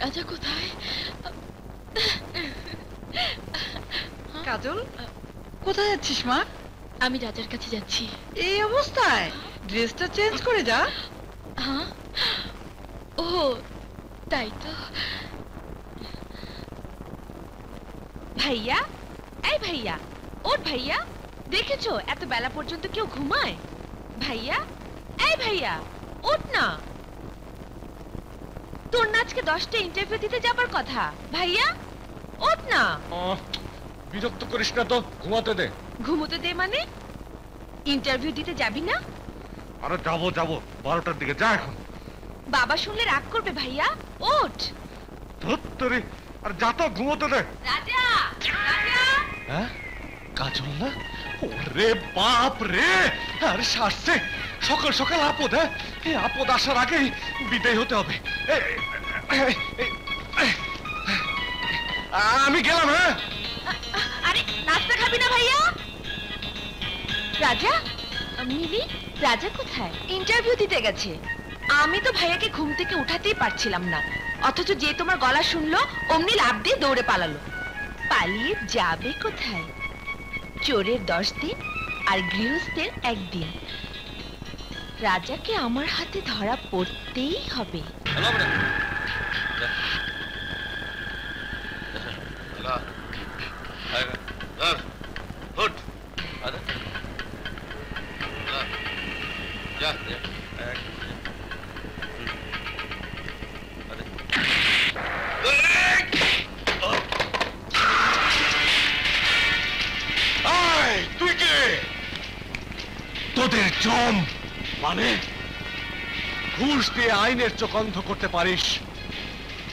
রাজা কোথায়? কাজল, কোথায় যাচ্ছিস মা? আমি রাজার কাছে যাচ্ছি। এই অবস্থায়? ড্রেসটা চেঞ্জ করে যা। হ্যাঁ, ও তাই তো। ভাইয়া, এই ভাইয়া, ওর ভাইয়া, দেখেছো এত বেলা পর্যন্ত কেউ ঘুমায়? ভাইয়া, এই ভাইয়া, ওঠ না। তোর না আজকে 10টা ইন্টারভিউ দিতে যাবার কথা। ভাইয়া, ওঠ না। বিরক্ত করিস না তো, ঘুমাতে দে। ঘুমোতে দে মানে? ইন্টারভিউ দিতে যাবি না? আরে যাবো 12টার দিকে, যা এখন। বাবা শুনলে রাগ করবে ভাইয়া, ওঠ। ধুত্তরি, আর যা তো, ঘুমোতে দে। রাজা, রাজা। হ্যাঁ, কাজল না? ওরে বাপ রে, আর সারছে সকাল সকাল আপদ। হ্যাঁ, এই আপদ আসার আগেই বিদায় হতে হবে। আমি গেলাম। হ্যাঁ, আরে নাস্তা খাবি না ভাইয়া? রাজা, মিলি, রাজা কোথায়? ইন্টারভিউ দিতে গেছে। আমি তো ভাইয়াকে ঘুম থেকে উঠাতেই পারছিলাম না, অথচ যে তোমার গলা শুনলো অমনি লাফ দিয়ে দৌড়ে পালালো। পালিয়ে যাবে কোথায়? চোরের 10 দিন আর গৃহস্থের 1 দিন। রাজাকে আমার হাতে ধরা পড়তেই হবে। তুই কে? তোদের জম মানে ঘুষ দিয়ে আইনের চোখ অন্ধ করতে পারিস,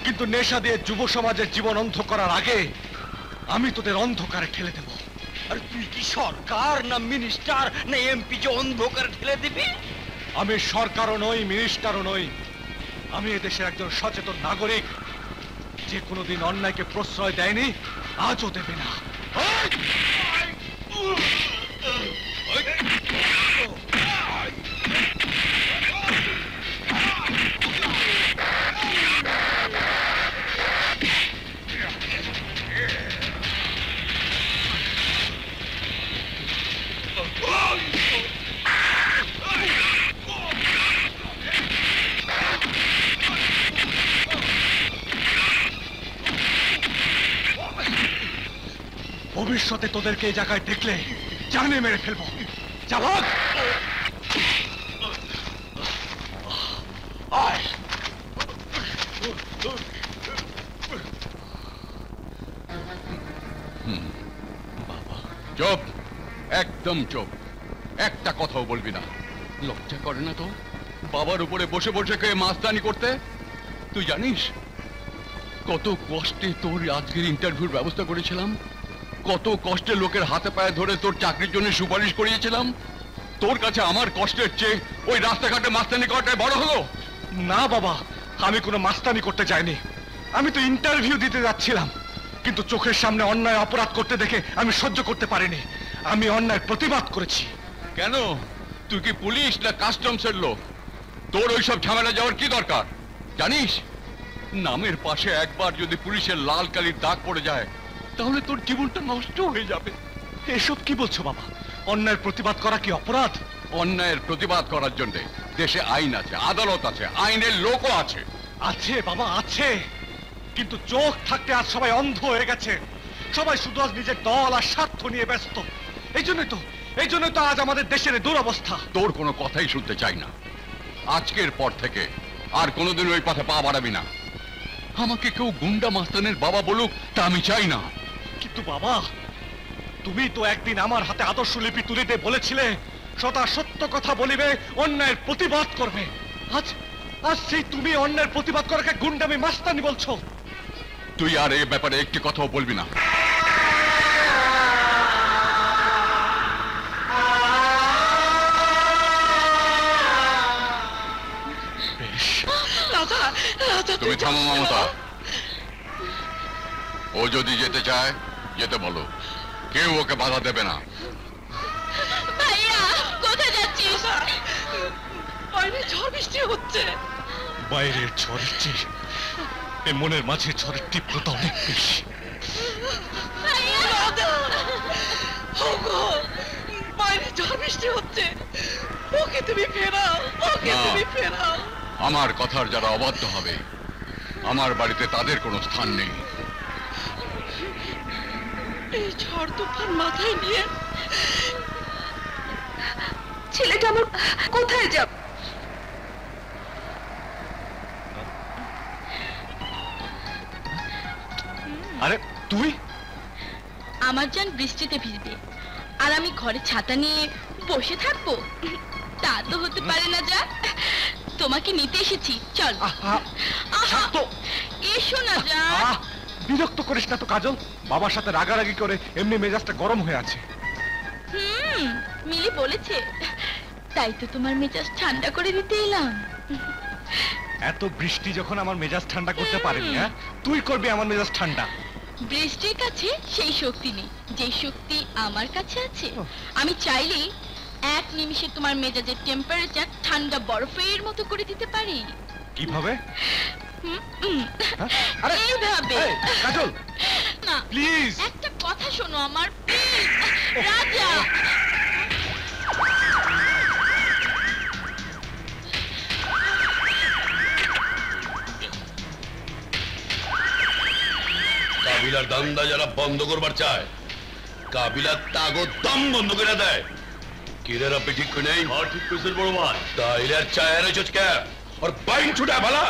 কিন্তু নেশা দিয়ে যুব সমাজের জীবন অন্ধ করার আগে আমি তোদের অন্ধকারে ঠেলে দেব। আরে তুই কি সরকার না মিনিস্টার না এমপি যে অন্ধকারে ঠেলে দিবি? আমি সরকারও নই, মিনিস্টারও নই। আমি এদেশের একজন সচেতন নাগরিক, যে কোনোদিন অন্যায়কে প্রশ্রয় দেয়নি, আজও দেবে না। ভবিষ্যতে তোদেরকে এই জায়গায় দেখলে জানে মেরে ফেলবো। যা ভাগ। চুপ, একদম চুপ, একটা কথাও বলবি না। লজ্জা করে না তো বাবার উপরে বসে বসে কে মাস্তানি করতে? তুই জানিস কত কষ্টে তোর আজকের ইন্টারভিউর ব্যবস্থা করেছিলাম, কত কষ্টে লোকের হাতে পায়ে ধরে তোর চাকরির জন্য সুপারিশ করিয়েছিলাম। তোর কাছে আমার কষ্টের চেয়ে ওই রাস্তাঘাটে মাস্তানি করাটাই বড় হলো? না বাবা, আমি কোনো মাস্তানি করতে চাইনি। আমি তো ইন্টারভিউ দিতে যাচ্ছিলাম, কিন্তু চোখের সামনে অন্যায় অপরাধ করতে দেখে আমি সহ্য করতে পারিনি। আমি অন্যায় প্রতিবাদ করেছি। কেন? তুই কি পুলিশ না কাস্টমসের লোক? তোর ওইসব ঝামেলা যাওয়ার কি দরকার? জানিস নামের পাশে একবার যদি পুলিশের লাল কালির দাগ পড়ে যায় তাহলে তোর জীবনটা নষ্ট হয়ে যাবে। এসব কি বলছো বাবা? অন্যায়ের প্রতিবাদ করা কি অপরাধ? অন্যায়ের প্রতিবাদ করার জন্য দেশে আইন আছে, আদালত আছে, আইনের লোকও আছে। আছে বাবা, আছে, কিন্তু চোখ থাকতে আজ সবাই অন্ধ হয়ে গেছে। সবাই শুধু আজ নিজের দল আর স্বার্থ নিয়ে ব্যস্ত। এই জন্যই তো আজ আমাদের দেশের দুরবস্থা। তোর কোনো কথাই শুনতে চাই না। আজকের পর থেকে আর কোনোদিন ওই পথে পা বাড়াবি না। আমাকে কেউ গুন্ডা মাস্তানের বাবা বলুক তা আমি চাই না। কিন্তু বাবা, তুমি তো একদিন আমার হাতে আদর্শ লিপি তুলে দিয়ে বলেছিলে সদা সত্য কথা বলিবে, অন্যায়ের প্রতিবাদ করবে। আজ সেই তুমি অন্যায়ের প্রতিবাদ করাকে গুন্ডামি মাস্তানি বলছো। তুই আর এই ব্যাপারে একটি কথাও বলবি না। তুমি থামো মমতা। ও যদি যেতে চায় যেতে বলো, কেউ ওকে বাধা দেবে না। ভাইয়া, কোথায় যাচ্ছিস? বাইরে ঝড় বৃষ্টি হচ্ছে। বাইরের ঝড় এ মনের মাঝে ঝড়ের তীব্রতা অনেক বেশি। ওগো, বাইরে ঝড় বৃষ্টি হচ্ছে, ওকে তুমি ফেরাও, ওকে না। তুমি ফেরাও। আমার কথার যারা অবাধ্য হবে আমার বাড়িতে তাদের কোনো স্থান নেই। এই ঝড় তুফান মাথায় নিয়ে ছেলেটা আমার কোথায় যাব? আরে তুই? আমার জান বৃষ্টিতে ভিজবে আর আমি ঘরে ছাতা নিয়ে বসে থাকবো? তা তো হতে পারে না যা। তোমাকে নিতে এসেছি, চল। আহা, আহা, শান্ত। এসো না যা। আহ, বিরক্ত করিস না তো কাজল। বাবার সাথে রাগারাগি করে এমনি মেজাজটা গরম হয়ে আছে। মিলি বলেছে, তাই তো তোমার মেজাজ ঠান্ডা করে দিতে এলাম। এত বৃষ্টি যখন আমার মেজাজ ঠান্ডা করতে পারেনি, হ্যাঁ তুই করবি আমার মেজাজ ঠান্ডা? বৃষ্টির কাছে সেই শক্তি নেই যে শক্তি আমার কাছে আছে। ওহ। আমি চাইলেই এক নিমিষে তোমার মেজাজের টেম্পারেচার ঠান্ডা বরফের মতো করে দিতে পারি। কিভাবে? হ্যাঁ? আরে, এইভাবে। এই, কাজল না, প্লিজ। একটা কথা শোনো আমার, প্লিজ। রাজা, কাবিলার দান্দা যারা বন্ধ করবার চায়, কাবিলার তাগো দম বন্ধ করে দেয়। কিরের আপনি ঠিক করে নেই? ঠিক করেছেন বড় ভাই। তাইলে আর চায়ের চচকে আর বাইন ছুটা ভালা।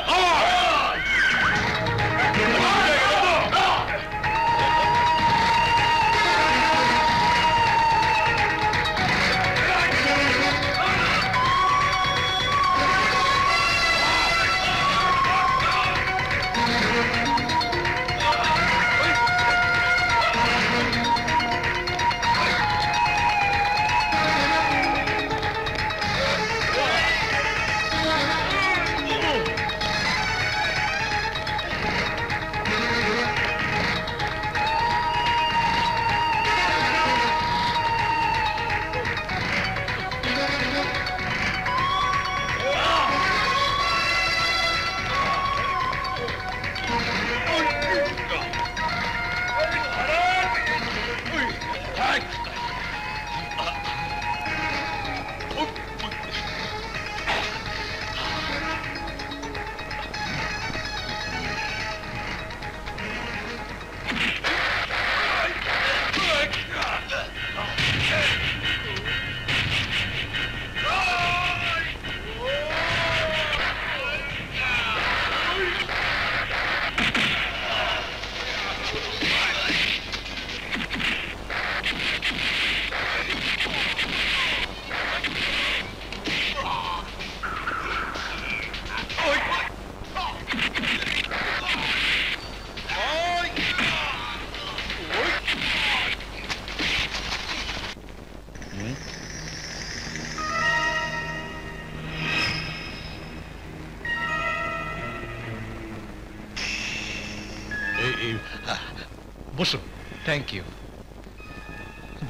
বসুন। Thank you.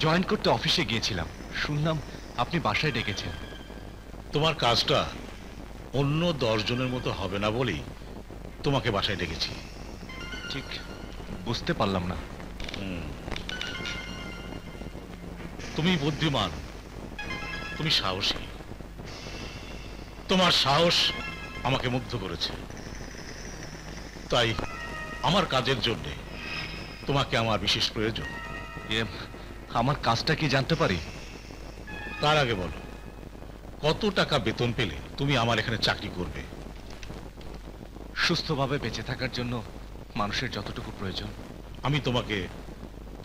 জয়েন করতে অফিসে গিয়েছিলাম, শুনলাম আপনি বাসায় ডেকেছেন। তোমার কাজটা অন্য 10 জনের মতো হবে না বলেই তোমাকে বাসায় ডেকেছি। ঠিক বুঝতে পারলাম না। তুমি বুদ্ধিমান, তুমি সাহসী। তোমার সাহস আমাকে মুগ্ধ করেছে। তাই আমার কাজের জন্য তোমাকে আমার বিশেষ প্রয়োজন। আমার কাজটা কি জানতে পারি? তার আগে বলো, কত টাকা বেতন পেলে তুমি আমার এখানে চাকরি করবে? সুস্থভাবে বেঁচে থাকার জন্য মানুষের যতটুকু প্রয়োজন। আমি তোমাকে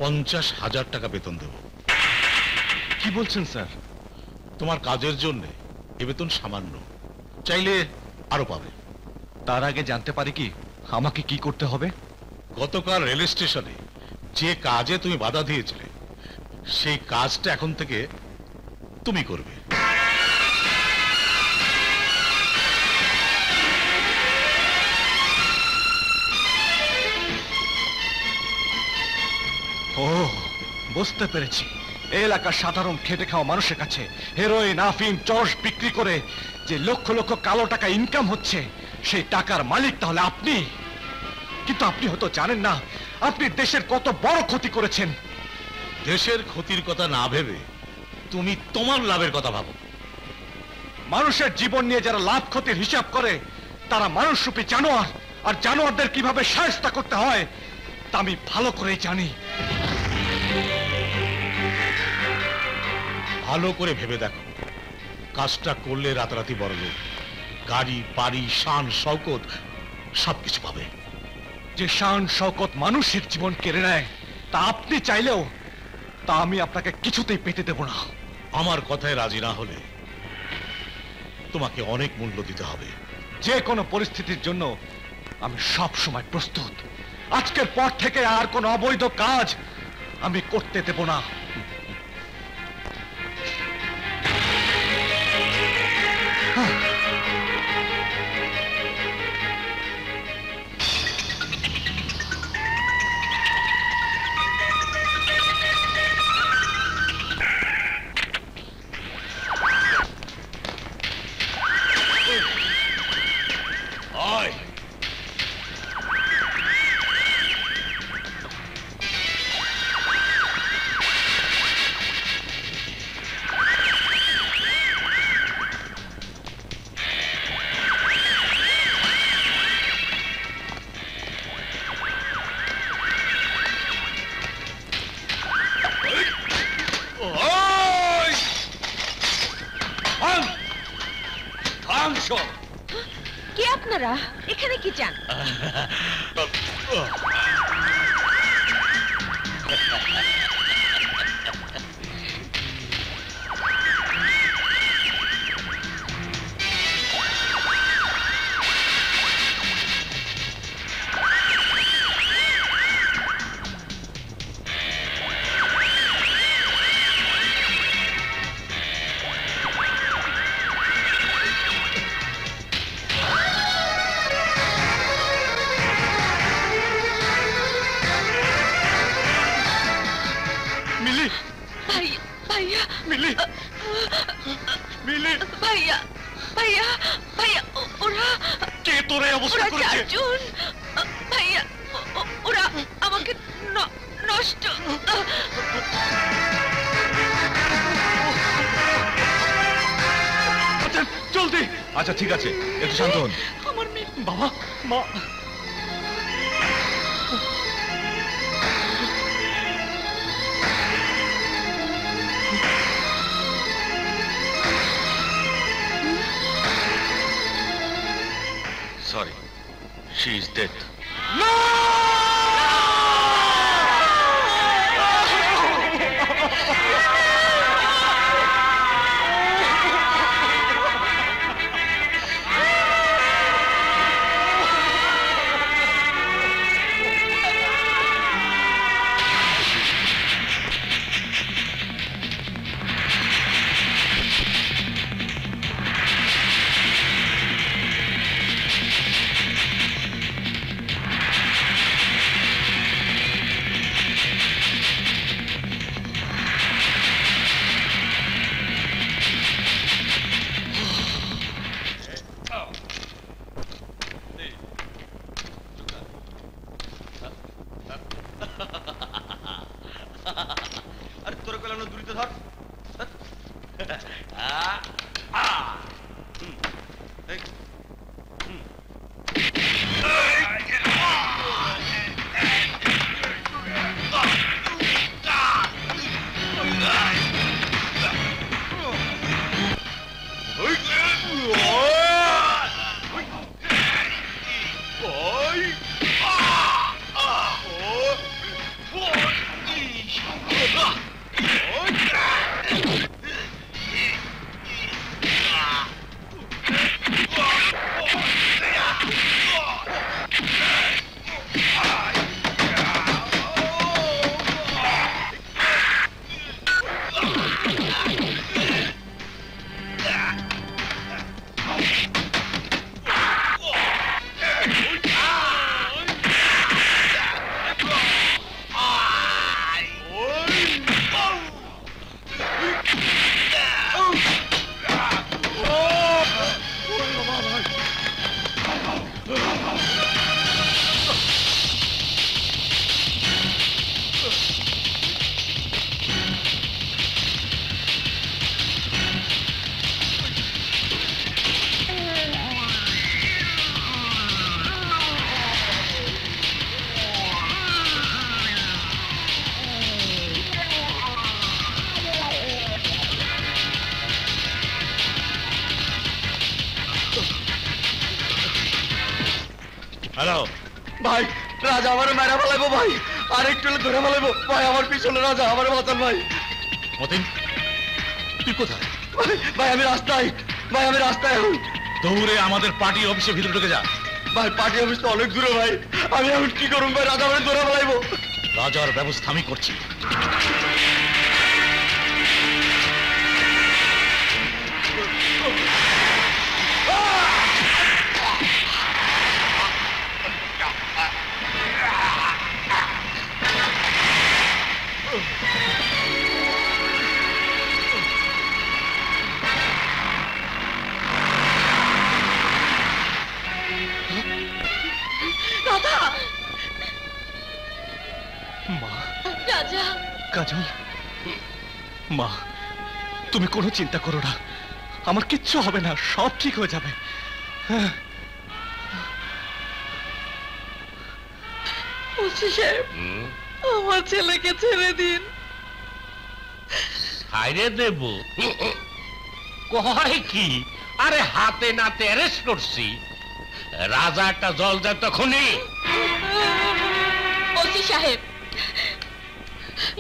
50,000 টাকা বেতন দেব। কি বলছেন স্যার? তোমার কাজের জন্য এ বেতন সামান্য, চাইলে আরো পাবে। তার আগে জানতে পারি কি আমাকে কি করতে হবে? গতকাল রেল স্টেশনে যে কাজে তুমি বাধা দিয়েছিলে সেই কাজটা এখন থেকে তুমি করবে। ও, বুঝতে পেরেছি। এই এলাকার সাধারণ খেটে খাওয়া মানুষের কাছে হেরোইন, আফিম, চরস বিক্রি করে যে লক্ষ লক্ষ কালো টাকা ইনকাম হচ্ছে, সেই টাকার মালিক তাহলে আপনি। কিন্তু আপনি হয়তো জানেন না আপনি দেশের কত বড় ক্ষতি করেছেন। দেশের ক্ষতির কথা না ভেবে তুমি তোমার লাভের কথা ভাবো। মানুষের জীবন নিয়ে যারা লাভ ক্ষতির হিসাব করে তারা মানুষরূপী জানোয়ার, আর জানোয়ারদের কিভাবে শায়েস্তা করতে হয় তা আমি ভালো করেই জানি। ভালো করে ভেবে দেখো, কাজটা করলে রাতারাতি বড়লোক, গাড়ি বাড়ি শান শওকত সবকিছু পাবে। যে শান শওকত মানুষের জীবন কেড়ে নেয় তা আপনি চাইলেও তা আমি আপনাকে কিছুতেই পেতে দেব না। আমার কথায় রাজি না হলে তোমাকে অনেক মূল্য দিতে হবে। যে কোনো পরিস্থিতির জন্য আমি সব সময় প্রস্তুত। আজকের পর থেকে আর কোনো অবৈধ কাজ আমি করতে দেব না। কে আপনারা? এখানে কি চান? ভাইয়া ভাইয়া ভাইয়া ওরা কে তোরে অবস্থা ওরা করেছে? চারজন। ভাইয়া ওরা আমাকে নষ্ট। আচ্ছা জলদি। আচ্ছা ঠিক আছে, একটু শান্ত হন। আমার মেয়ে বাবা মা Sorry, she is dead. আরে তোর কইলাম না দূরিতে ধর। হ্যালো, ভাই রাজা আমার মেরা ফেলাইবো ভাই, আর একটু হলে ধরে ফেলাইবো ভাই, আমার পিছনে রাজা, আমার বাঁচান ভাই। মতিন তুই কোথায়? ভাই আমি রাস্তায়, ভাই আমি রাস্তায় এখন। দৌড়ে আমাদের পার্টি অফিসের ভিতরে ঢুকে যা। ভাই পার্টি অফিস তো অনেক দূরে ভাই, আমি এখন কি করুন ভাই, রাজা আমার ধরে ফেলাইবো। রাজার ব্যবস্থা আমি করছি। রাধা, মা, রাজা, কাজল, মা, তুমি কোনো চিন্তা করো না, আমার কিচ্ছু হবে না, সব ঠিক হয়ে যাবে। হ্যাঁ, ওসি সাহেব আমার ছেলেকে ছেড়ে দিন। হাইরে দেব কয় কি? আরে হাতে নাতে অ্যারেস্ট করছি, রাজা একটা জল যায় তখনই। ওসি সাহেব,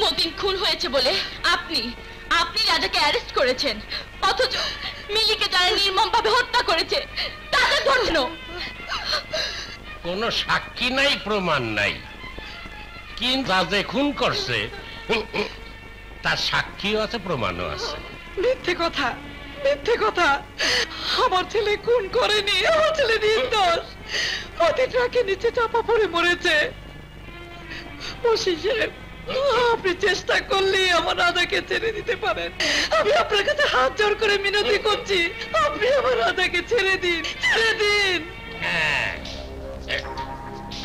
মতিন খুন হয়েছে বলে আপনি রাজাকে অ্যারেস্ট করেছেন, অথচ মিলিকে যারা নির্মম ভাবে হত্যা করেছে তাদের ধরছেন। কোনো সাক্ষী নাই, প্রমাণ নাই, কিন্তু রাজা খুন করছে তার সাক্ষীও আছে, প্রমাণও আছে। মিথ্যে কথা, মিথ্যে কথা, আমার ছেলে খুন করেনি, আমার ছেলে নির্দোষ, অতি ট্রাকে নিচে চাপা পড়ে মরেছে। ওসি সাহেব, আপনি চেষ্টা করলে আমার রাধাকে ছেড়ে দিতে পারেন, আমি আপনার কাছে হাত জোড় করে মিনতি করছি, আপনি আমার রাধাকে ছেড়ে দিন, ছেড়ে দিন। হ্যাঁ,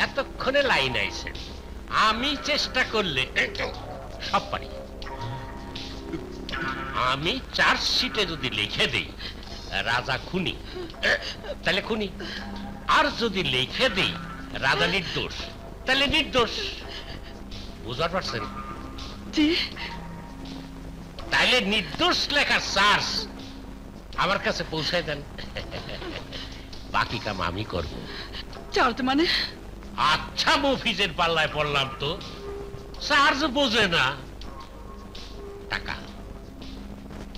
এতক্ষণে লাইন আইছে, আমি চেষ্টা করলে সব পারি। আমি চার্জশিটে যদি লিখে দেই রাজা খুনি, তাহলে খুনি, আর যদি লিখে দেই রাজা নির্দোষ, তাহলে নির্দোষ। বুঝতে পারছেন? জি। তাইলে নির্দোষ লেখার চার্জ আমার কাছে পৌঁছায় দেন, বাকি কাম আমি করব। চার্জ মানে? আচ্ছা, মফিজের পাল্লায় পড়লাম তো, চার্জ বোঝে না। টাকা,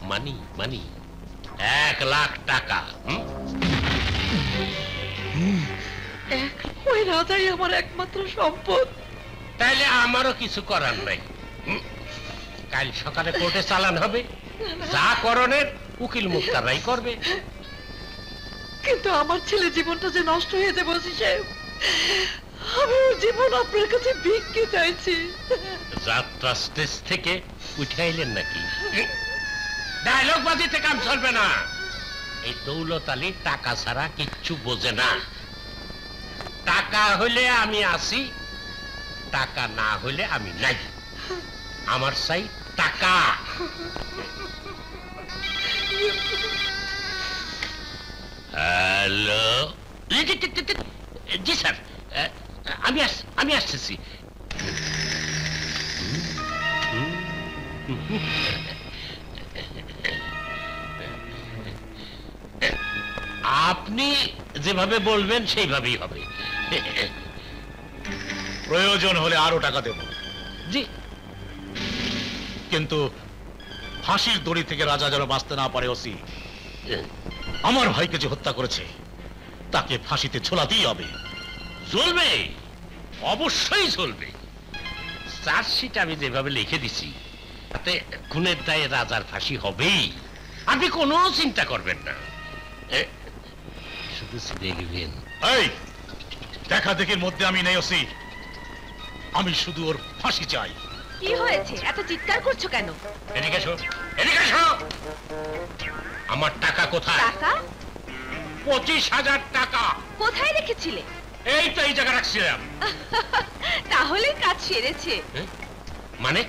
মানি, মানি, 1 লাখ টাকা। ওই রাজাই আমার একমাত্র সম্পদ। তাইলে আমারও কিছু করার নাই। কাল সকালে কোর্টে চালান হবে, যা করণের উকিল মুক্তারাই করবে। কিন্তু আমার ছেলে জীবনটা যে নষ্ট হয়ে যাবে ওসি সাহেব, আমি ওর জীবন আপনার কাছে ভিক্ষে চাইছি। যাত্রা স্টেজ থেকে উঠে আইলেন নাকি? ডায়লগ বাজিতে কাম চলবে না। এই দৌলত আলী টাকা ছাড়া কিচ্ছু বোঝে না। টাকা হইলে আমি আসি, টাকা না হইলে আমি নাই। আমার চাই টাকা। হ্যালো, জি স্যার, আমি আসতেছি। আপনি যেভাবে বলবেন সেইভাবেই হবে। প্রয়োজন হলে আরো টাকা দেব, জি। কিন্তু ফাঁসির দড়ি থেকে রাজা যেন বাঁচতে না পারে। ওসি, আমার ভাইকে যে হত্যা করেছে তাকে ফাঁসিতে ঝোলাতেই হবে। চলবে, অবশ্যই চলবে। চার্জশিট আমি যেভাবে লিখে দিছি তাতে খুনের দায়ে রাজার ফাঁসি হবেই, আপনি কোনো চিন্তা করবেন না। শুধু দেখবেন। এই দেখা দেখির মধ্যে আমি নেই ওসি, আমি শুধু ওর ফাঁসি চাই। কি হয়েছে, এত চিৎকার করছো কেন? এদিকে এসো, এদিকে এসো। আমার টাকা কোথায়? টাকা? 25,000 টাকা। কোথায় রেখেছিলে? এই তো এই জায়গা রাখছিলাম। তাহলে কাজ সেরেছে। মানে?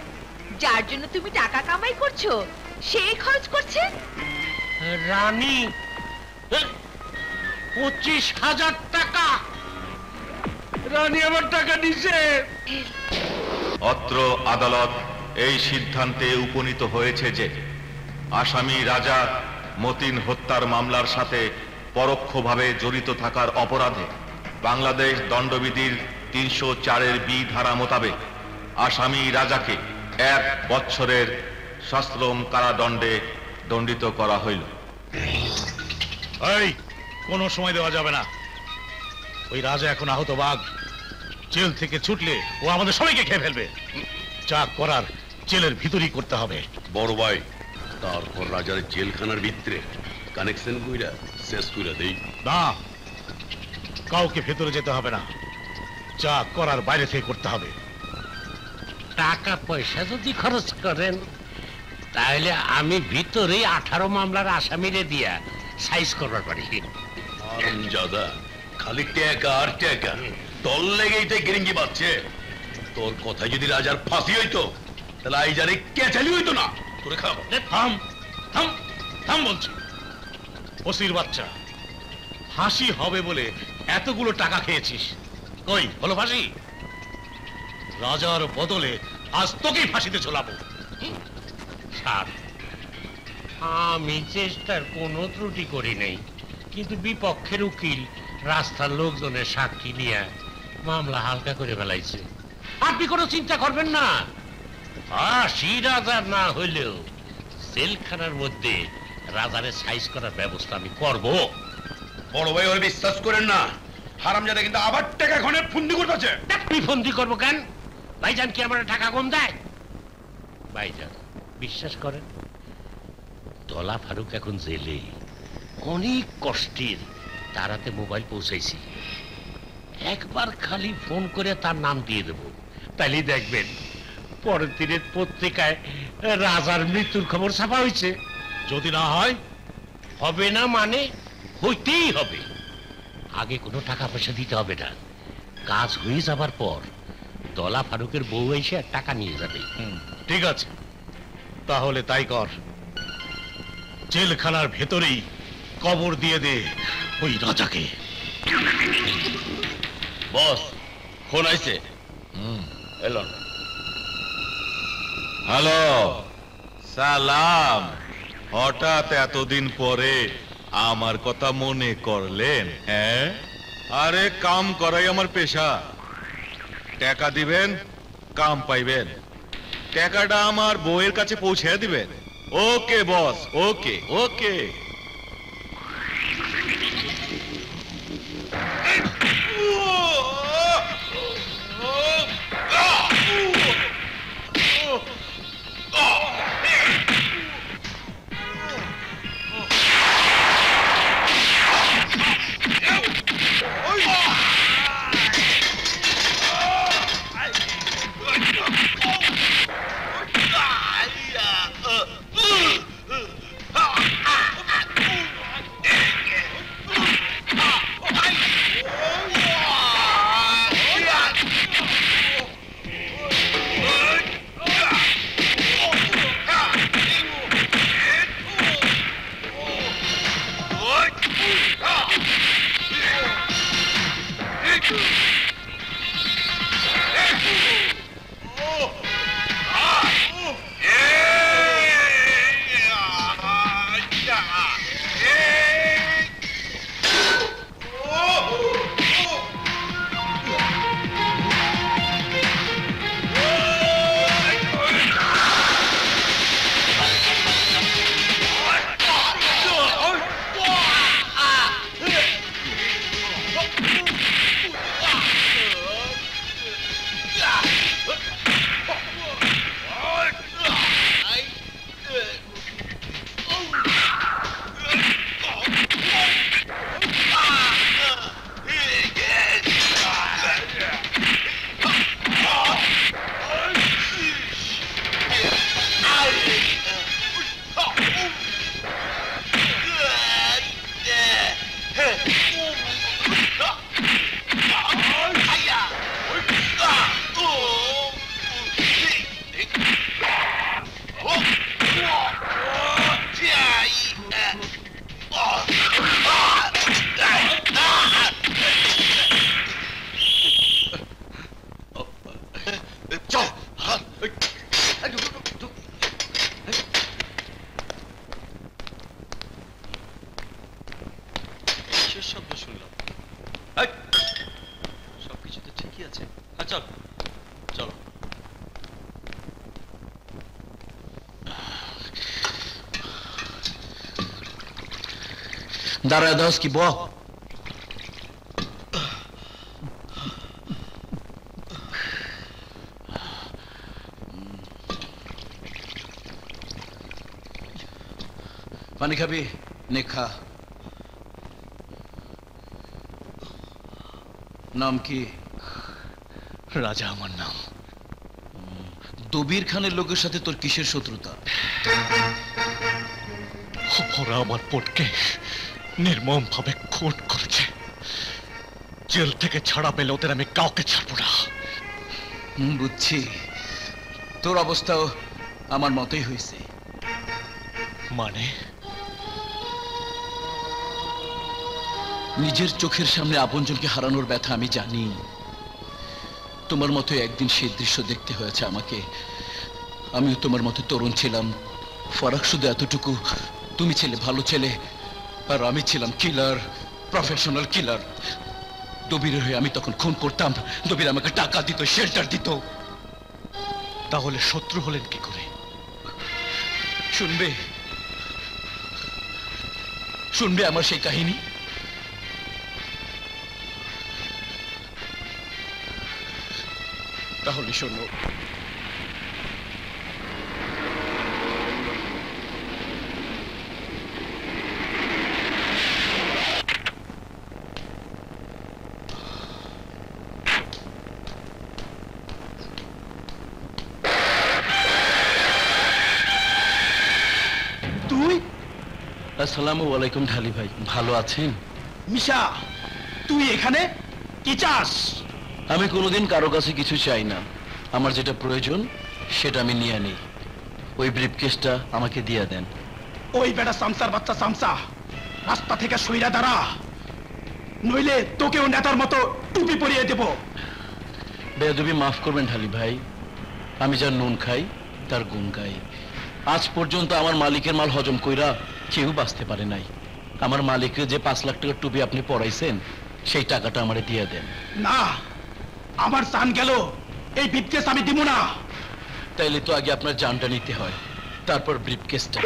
যার জন্য তুমি টাকা কামাই করছো সেই খরচ করছে। রানী, 25,000 টাকা। রানী আমার টাকা দিছে। অত্র আদালত এই সিদ্ধান্তে উপনীত হয়েছে যে আসামি রাজা মতিন হত্যার মামলার সাথে পরোক্ষভাবে জড়িত থাকার অপরাধে বাংলাদেশ দণ্ডবিধির 304-এর বি ধারা মোতাবেক আসামি রাজাকে 1 বছরের সশ্রম কারাদণ্ডে দণ্ডিত করা হইল। এই কোনো সময় দেওয়া যাবে না। ওই রাজা এখন আহত বাঘ, জেল থেকে ছুটলে ও আমাদের সবাইকে খেয়ে ফেলবে। যা করার জেলের ভিতরেই করতে হবে। বড় ভাই, তারপর রাজার জেলখানার ভিতরে কানেকশন কইরা শেষ কইরা দেই। না, কাউকে ভেতরে যেতে হবে না, যা করার বাইরে থেকে করতে হবে। টাকা পয়সা যদি খরচ করেন তাহলে আমি ভিতরে 18 মামলার আসামিরে দিয়া সাইজ করবার পারি। দাদা খালি টাকা আর টাকা, তোর লেগেই তো গিরিঙ্গি বাচ্ছে। তোর কথা যদি রাজার ফাঁসি হইতো তাহলে আইজারে কেচালি হইতো না। তোরে খাও। থাম থাম থাম বলছি। ওসির বাচ্চা, ফাঁসি হবে বলে এতগুলো টাকা খেয়েছিস, কই হলো ফাঁসি? রাজার বদলে আজ তোকেই ফাঁসিতে ঝোলাবো। স্যার, আমি চেষ্টার কোনো ত্রুটি করি নাই, কিন্তু বিপক্ষের উকিল রাস্তার লোকজনের সাক্ষী নিয়ে মামলা হালকা করে ফেলাইছে। আপনি কোনো চিন্তা করবেন না, ফাঁসি রাজার না হইলেও জেলখানার মধ্যে রাজারে সাইজ করার ব্যবস্থা আমি করব। বড় ভাই ওর বিশ্বাস করেন না, হারামজাদা কিন্তু আবার টাকা ঘনে ফন্দি করতেছে। আপনি ফন্দি করবো কেন? ভাইজান কি আমার টাকা কম দেয়? ভাইজান বিশ্বাস করেন, দলা ফারুক এখন জেলে, অনেক কষ্টের তার হাতে মোবাইল পৌঁছাইছি। একবার খালি ফোন করে তার নাম দিয়ে দেব, তাহলে দেখবেন পরের দিনের পত্রিকায় রাজার মৃত্যুর খবর ছাপা হয়েছে। যদি না হয়? হবে না মানে হইতেই হবে। আগে কোনো টাকা পয়সা দিতে হবে না, কাজ হয়ে যাবার পর দলা ফারুকের বউ এসে টাকা নিয়ে যাবে। ঠিক আছে, তাহলে তাই কর। জেলখানার ভেতরেই কবর দিয়ে দে ওই রাজাকে। বস ফোন আইছে। এলো না। হ্যালো, সালাম। হঠাৎ এতদিন পরে আমার কথা মনে করলেন? হ্যাঁ, আরে কাম করাই আমার পেশা। টাকা দিবেন, কাম পাইবেন। টাকাটা আমার বউয়ের কাছে পৌঁছে দিবেন। ওকে বস, ওকে ওকে। আছে। চল চলো। দাঁড়ায় দাস কি বহ। পানি খাবি? নে খা। নাম কি? রাজা আমার নাম। দবির খানের লোকের সাথে তোর কিসের শত্রুতা? ওরা আমার বোনকে নির্মম ভাবে খুন করেছে। জেল থেকে ছাড়া পেলে ওদের আমি কাউকে ছাড়বো না। বুঝছি, তোর অবস্থাও আমার মতোই হয়েছে। মানে? নিজের চোখের সামনে আপনজনকে হারানোর ব্যথা আমি জানি। তোমার মতো একদিন সেই দৃশ্য দেখতে হয়েছে আমাকে। আমিও তোমার মতো তরুণ ছিলাম, ফারাক শুধু এতটুকু, তুমি ছিলে ভালো ছেলে আর আমি ছিলাম কিলার, প্রফেশনাল কিলার। দবিরের হয়ে আমি তখন খুন করতাম, দবির আমাকে টাকা দিত, শেল্টার দিত। তাহলে শত্রু হলেন কি করে? শুনবে শুনবে আমার সেই কাহিনী? তাহলে শোনো। তুই? আসসালামু আলাইকুম ঢালি ভাই, ভালো আছেন? মিশা, তুই এখানে কি চাস? আমি কোনোদিন কারো কাছে কিছু চাই না। আমার যেটা প্রয়োজন সেটা আমি নিয়ে নিই। ওই ব্রিফকেসটা আমাকে দিয়ে দেন। ওই বেটা সামসার বাচ্চা সামসা, রাস্তা থেকে সইরা দাঁড়া, নইলে তোকেও নেতার মতো টুপি পরিয়ে দেব। বেয়াদবি মাফ করবেন ঢালি ভাই, আমি যার নুন খাই তার গুণ গাই। আজ পর্যন্ত আমার মালিকের মাল হজম কইরা কেউ বাঁচতে পারে নাই। আমার মালিকের যে 5 লাখ টাকার টুপি আপনি পরাইছেন, সেই টাকাটা আমারে দিয়ে দেন। না, আমার জান গেল, এই ব্রিফকেস আমি দিব না। তাইলে তো আগে আপনার জানটা নিতে হয়, তারপর ব্রিফকেসটা।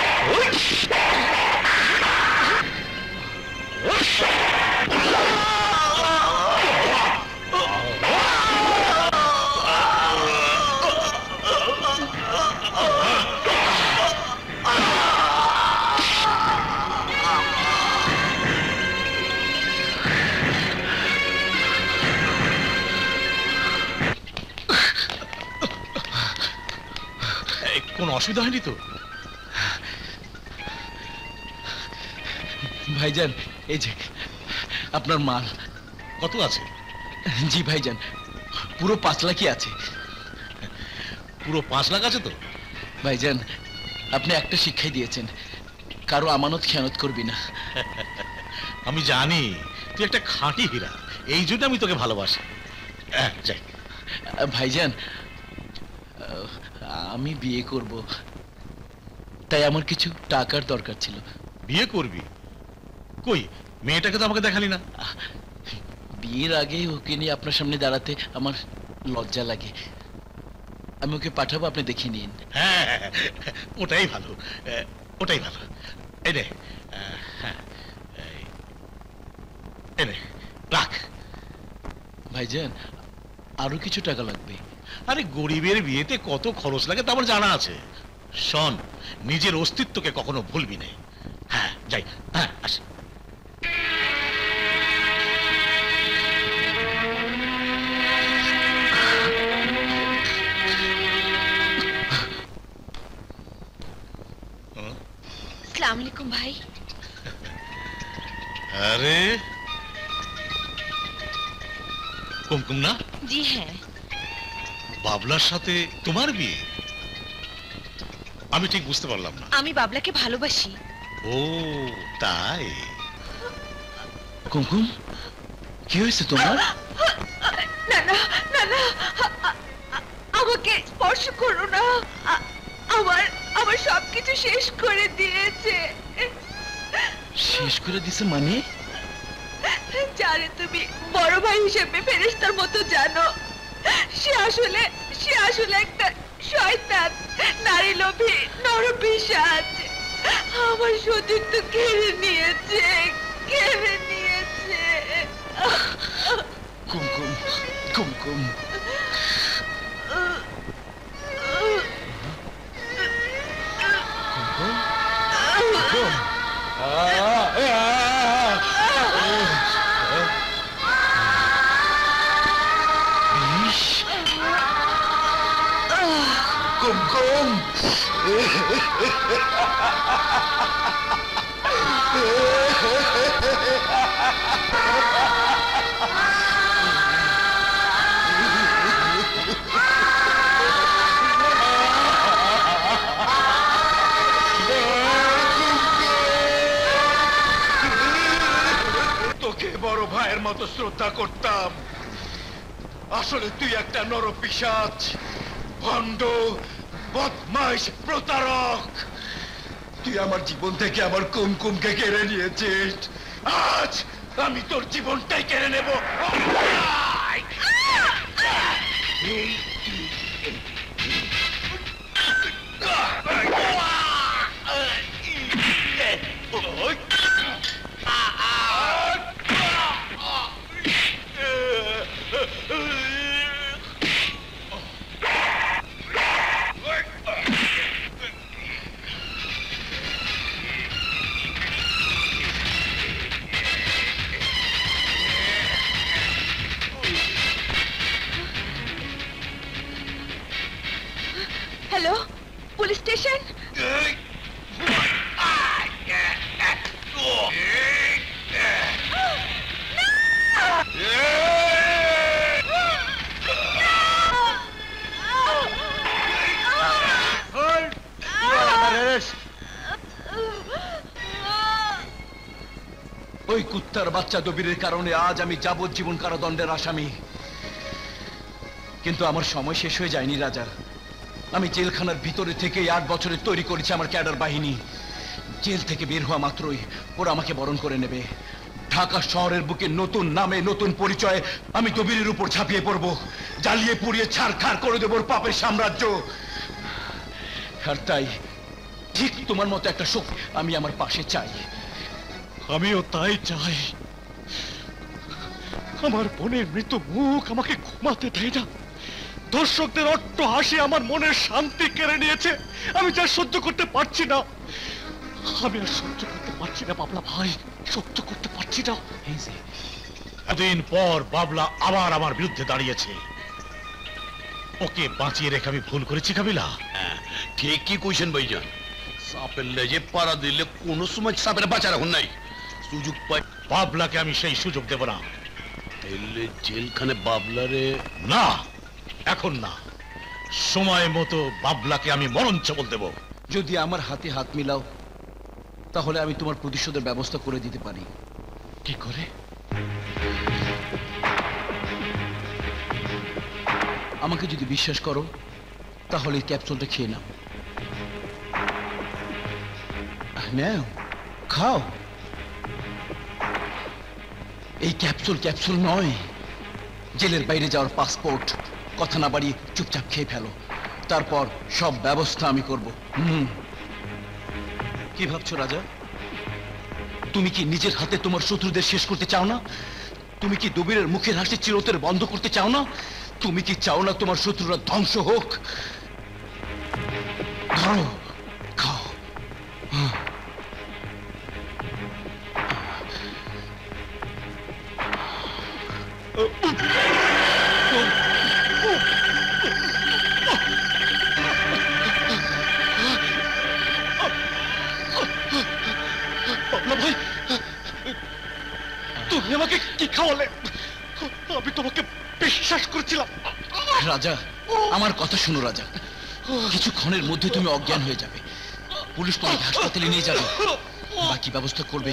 কোনো অসুবিধা হয়নি তো? ভাইজান, এই যে আপনার মাল। কত আছে? জি ভাইজান, পুরো 5 লাখই আছে। পুরো 5 লাখ আছে তো? ভাইজান, আপনি একটা শিক্ষাই দিয়েছেন, কারো আমানত খেয়ানত করবি না। আমি জানি তুই একটা খাঁটি হীরা, এই জন্য আমি তোকে ভালোবাসি। যাই। ভাইজান, আমি বিয়ে করব, তাই আমার কিছু টাকার দরকার ছিল। বিয়ে করবি? কই মেয়েটাকে তো আমাকে দেখালি না। বিয়ের আগে ওকে নিয়ে আপনার সামনে দাঁড়াতে আমার লজ্জা লাগে। আমি ওকে পাঠাবো, আপনি দেখে নিন। হ্যাঁ, ওটাই ভালো, ওটাই ভালো। এই রে, হ্যাঁ, এই রে, রাখ। ভাইজান, আরো কিছু টাকা লাগবে। আরে গরিবের বিয়েতে কত খরচ লাগে তা আমার জানা আছে। শোন, নিজের অস্তিত্বকে কখনো ভুলবি না। হ্যাঁ, যাই। হ্যাঁ, আসি। আসসালামু আলাইকুম ভাই। আরে কুমকুম না? জি হ্যাঁ। বাবলার সাথে তোমার বিয়ে? আমি ঠিক বুঝতে পারলাম না। আমি বাবলাকে ভালোবাসি। ও তাই? কুমকুম, কি হয়েছে তোমার? না না না না, আমাকে স্পর্শ করো না। আমার আমার সবকিছু শেষ করে দিয়েছে। শেষ করে দিছে মানে? যারে তুমি বড় ভাই হিসেবে ফেরেশতার মতো জানো, সে আসলে একটা শয়তান, নারী লোভী নরপিশাচ। আমার সতীত্ব কেড়ে নিয়েছে। কুমকুম, কুমকুম, কুমকুম, তোকে বড় ভাইয়ের মতো শ্রদ্ধা করতাম, আসলে তুই একটা নরপিশাচ, ভণ্ড, বদমাইশ, প্রতারক। তুই আমার জীবন থেকে আমার কুমকুমকে কেড়ে নিয়েছিস, আজ আমি তোর জীবনটাই কেড়ে নেব। Hello, police station? ওই কুত্তার বাচ্চা দবিরের কারণে আজ আমি যাবজ্জীবন কারাদণ্ডের আসামি। কিন্তু আমার সময় শেষ হয়ে যায়নি রাজা। আমি জেলখানার ভিতরে থেকে 8 বছরে তৈরি করেছি আমার ক্যাডার বাহিনী। জেল থেকে বের হওয়া মাত্রই ওরা আমাকে বরণ করে নেবে। ঢাকা শহরের বুকে নতুন নামে নতুন পরিচয়ে আমি দবিরের উপর ঝাঁপিয়ে পড়ব, জ্বালিয়ে পুড়িয়ে ছাড়খাড় করে দেব ওর পাপের সাম্রাজ্য। আর তাই ঠিক তোমার মতো একটা শক্তি আমি আমার পাশে চাই। আমিও তাই চাই। আমার বোনের মৃত মুখ আমাকে ঘুমাতে দেয় না, দর্শকদের অট্ট হাসি আমার মনের শান্তি কেড়ে নিয়েছে। আমি যা সহ্য করতে পারছি না, আমি আর সহ্য করতে পারছি না বাবলা ভাই, সহ্য করতে পারছি না। এতদিন পর বাবলা আবার আমার বিরুদ্ধে দাঁড়িয়েছে। ওকে বাঁচিয়ে রেখে আমি ভুল করেছি কাবিলা? ঠিকই কইছেন ভাইজান, সাপের লেজে পাড়া দিলে কোনো সময় সাপের বাঁচা রাখুন নাই, সুযোগ পাই। বাবলাকে আমি সেই সুযোগ দেব না। তাইলে জেলখানে বাবলারে? না, এখন না, সময় মতো বাবলাকে আমি মরণচবল দেব। যদি আমার হাতে হাত মিলাও তাহলে আমি তোমার প্রতিশোধের ব্যবস্থা করে দিতে পারি। কি করে? আমাকে যদি বিশ্বাস করো তাহলে এই ক্যাপসুলটা খেয়ে নাও। নাও, খাও। এই ক্যাপসুল নয়, জেলের বাইরে যাওয়ার পাসপোর্ট। কথা না বাড়িয়ে চুপচাপ খেয়ে ফেলো, তারপর সব ব্যবস্থা আমি করব। কি ভাবছো রাজা? তুমি কি নিজের হাতে তোমার শত্রুদের শেষ করতে চাও না? তুমি কি দবিরের মুখের হাসি চিরতরে বন্ধ করতে চাও না? তুমি কি চাও না তোমার শত্রুরা ধ্বংস হোক? ধরো, খাও। বাবলা ভাই, তুমি আমাকে কি খাওয়ালে? আমি তোমাকে বিশ্বাস করছিলাম। রাজা, আমার কথা শুনো রাজা। কিছুক্ষণের মধ্যে তুমি অজ্ঞান হয়ে যাবে। পুলিশ তোমাকে হাসপাতালে নিয়ে যাবে, বাকি ব্যবস্থা করবে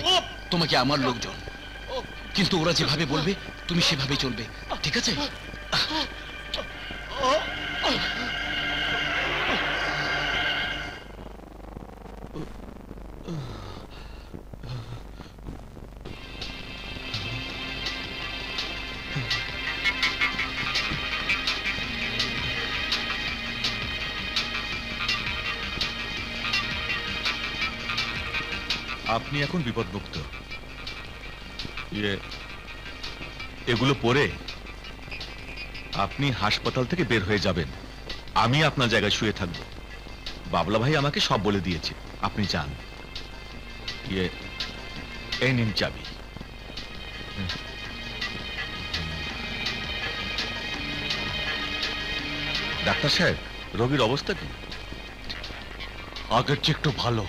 তোমাকে আমার লোকজন। কিন্তু ওরা যেভাবে বলবে তুমি সেভাবে চলবে, ঠিক আছে? আপনি এখন বিপদমুক্ত। এগুলো পরে আপনি হাসপাতাল থেকে বের হয়ে যাবেন, আমি আপনার জায়গায় শুয়ে থাকবো। বাবলা ভাই আমাকে সব বলে দিয়েছে, আপনি যান। এই নিন চাবি। ডাক্তার সাহেব, রোগীর অবস্থা কি? আগের চেয়ে একটু ভালো।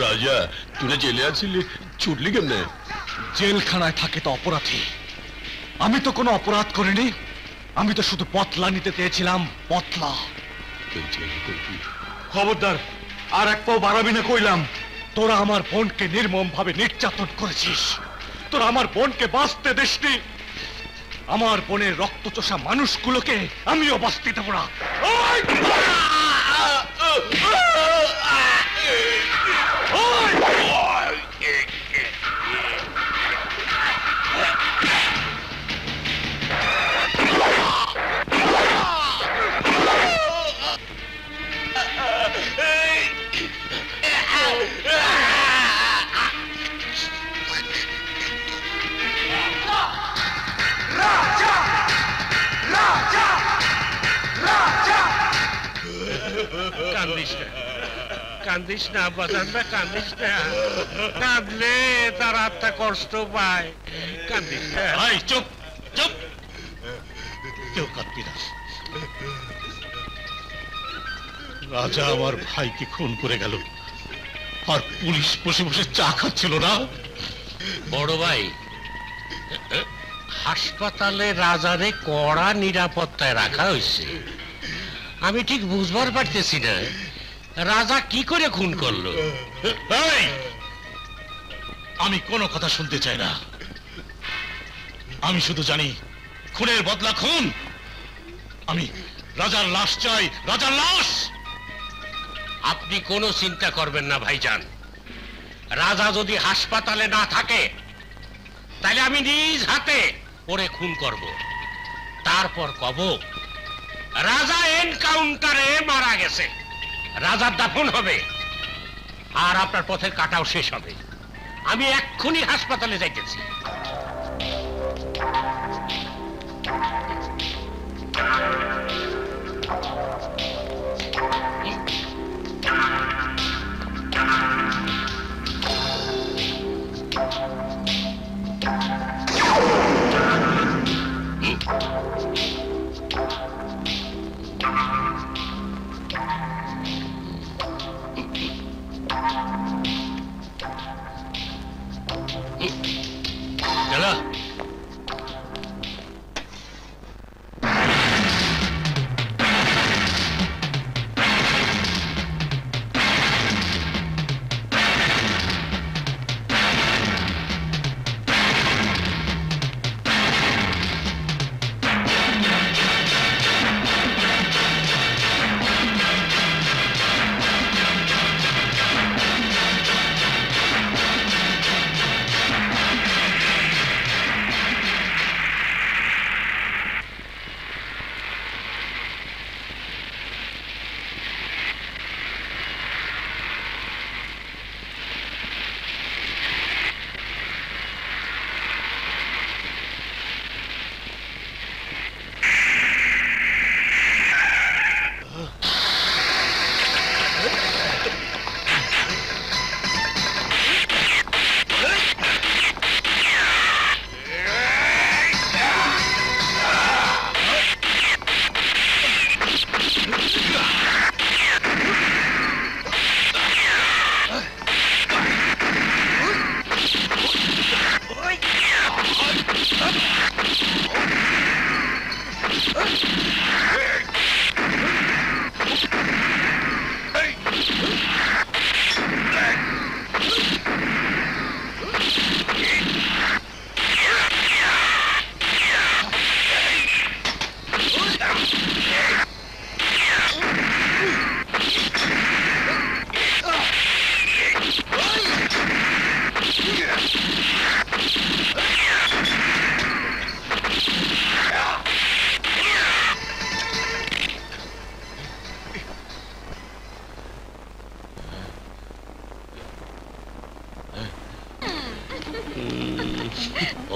রাজা, তুই জেলে আছিলি, ছুটলি কেমনে? জেলখানায় থাকে তো অপরাধী, আমি তো কোনো অপরাধ করিনি। আমি তো শুধু পতলা নিতে চেয়েছিলাম, পতলা। খবরদার, আর এক পাও বাড়াবি না কইলাম। তোরা আমার বোনকে নির্মম ভাবে নির্যাতন করেছিস, তোরা আমার বোনকে বাঁচতে দিসনি। আমার বোনের রক্তচোষা মানুষগুলোকে আমিও বাঁচতে দেব না। কান্দিস না বাজান, কান্দিস না। কাঁদলে তার আত্মা কষ্ট পায়। কান্দিস না। চুপ চুপ, কেউ কাঁদবি না। রাজা আমার ভাইকে খুন করে গেল, আর পুলিশ বসে বসে চা খাচ্ছিল না। বড় ভাই, হাসপাতালে রাজারে কড়া নিরাপত্তায় রাখা হয়েছে। আমি ঠিক বুঝবার পারতেছি না রাজা কি করে খুন করলো। আমি কোনো কথা শুনতে চাই না। আমি শুধু জানি খুনের বদলা খুন। আমি রাজার লাশ চাই, রাজার লাশ। আপনি কোনো চিন্তা করবেন না ভাইজান, রাজা যদি হাসপাতালে না থাকে তাহলে আমি নিজ হাতে ওরে খুন করব। তারপর কব রাজা এনকাউন্টারে মারা গেছে, রাজার দাফন হবে, আর আপনার পথের কাটাও শেষ হবে। আমি এক্ষুনি হাসপাতালে যাইতেছি।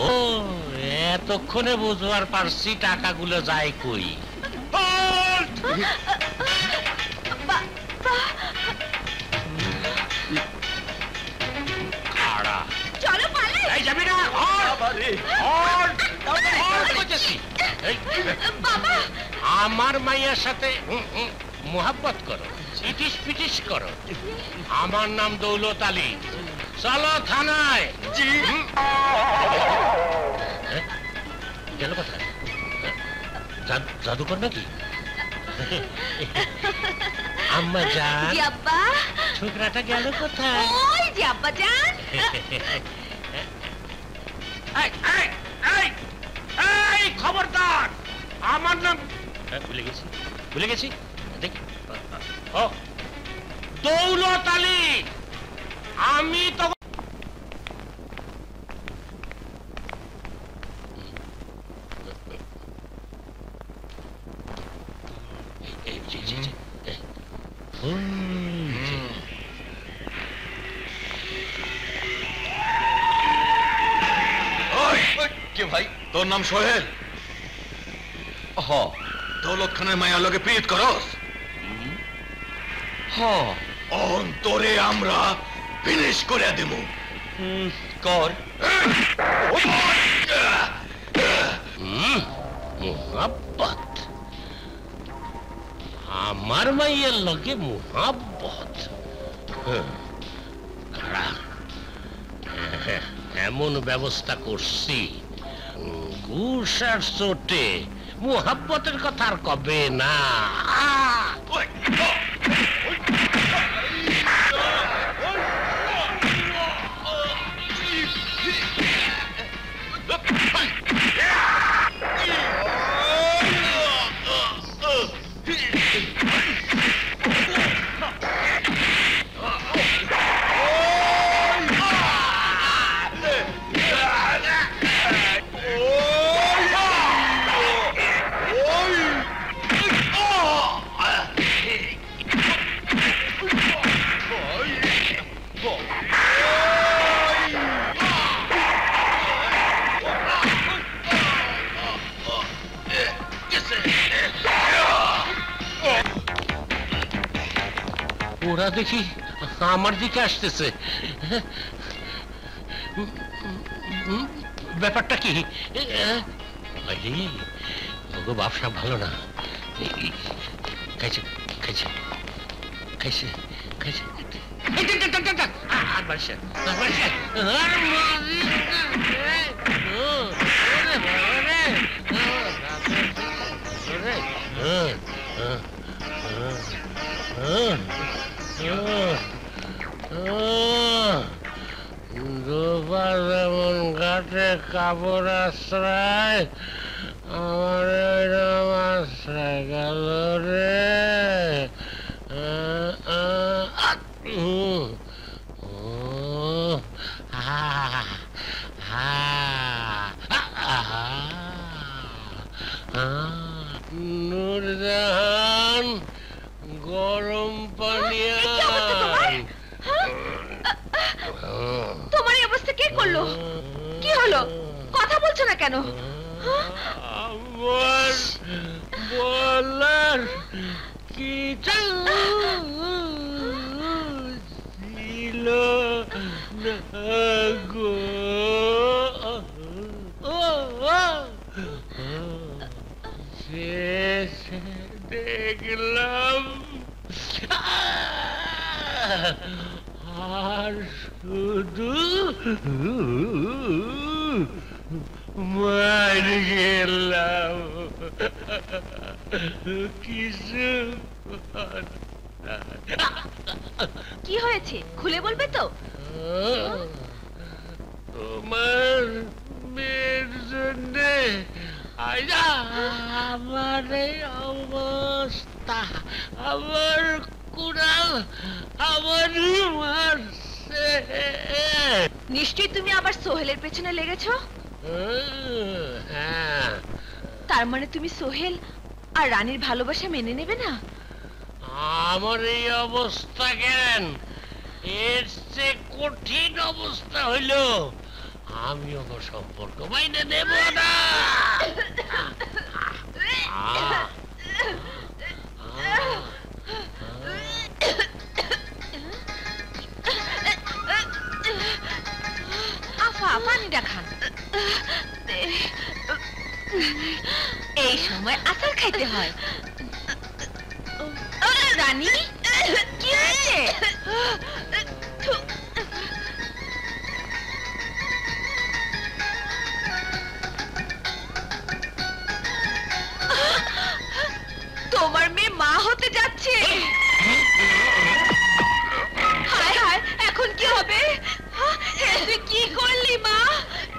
ও এতক্ষণে বুঝবার পারছি টাকাগুলো যায় কই। চলো পালাই। এই যাবি না? আমার মাইয়ার সাথে মোহাব্বত করো, ইটিস পিটিস করো। আমার নাম দৌলত আলী, চলো থানায়। গেল কোথায়? জাদুকর নাকি? আম্মা জান, আব্বা ছোকরাটা গেল কোথায়? ওই যে আব্বা জান। এই খবরদার, আমার নাম ভুলে গেছি দেখ। ও দৌলত আলী, আমি তো কে ভাই? তোর নাম সোহেল? হ। দৌলত খানের মায়ার লগে প্রীত করস? হ। অন্তরে আমরা ফিনিশ করে দেব। কর। মোহাব্বত? আমার মাইয়ের লগে মোহাব্বত? এমন ব্যবস্থা করছি, ঘুষ আর চোটে মোহাব্বতের কথা আর কবে না। ওরা দেখি আমার দিকে আসতেছে। ব্যাপারটা কি? ব্যবসা ভালো না। খাইছে খাইছে খাইছে খাইছে দুবার যেমন ঘাটে কাপড় আশ্রয়, আমার আশ্রয় গেল রে। নূরজাহান, গরম পানি। তোমার এই অবস্থা কে করলো? কি হলো? কথা বলছো না কেন? আমার বলার কিছু ছিল না গো। শেষে দেখলাম আর শুধু মার গেলাম। কিছু কি হয়েছে খুলে বলবে তো? তোমার মেয়ের জন্যে আমার এই অবস্থা, আমার কুড়াল আমারই মারছে। নিশ্চয়ই তুমি আবার সোহেলের পেছনে লেগেছো। হ্যাঁ, তার মানে তুমি সোহেল আর রানীর ভালোবাসা মেনে নেবে না? আমার এই অবস্থা কেন, এর চেয়ে কঠিন অবস্থা হইল আমি ওকে সম্পর্ক মাইনে দেব না। আফা পানিটা খান। এই সময় আচার খাইতে হয়। রানী কি হয়েছে? তোমার মেয়ে মা হতে যাচ্ছে। হায় হায়, এখন কি হবে? তুই কি করলি মা?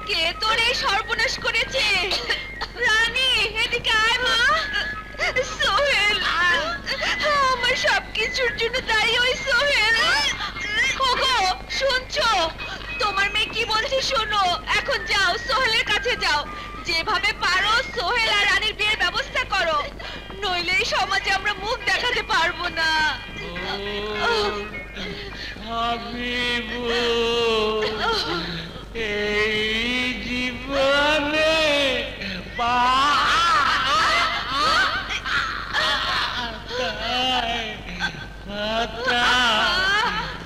কে তোর এই সর্বনাশ করেছে? রানী এদিকে আয় মা। সোহেল, আমার সবকিছুর জন্য দায়ী ওই সোহেল। ওগো শুনছো? তোমার মেয়ে কি বলছে শোনো। এখন যাও সোহেলের কাছে যাও, যেভাবে পারো সোহেল আর রানীর বিয়ের ব্যবস্থা করো, নইলে এই সমাজে আমরা মুখ দেখাতে পারবো না। এই জীবনে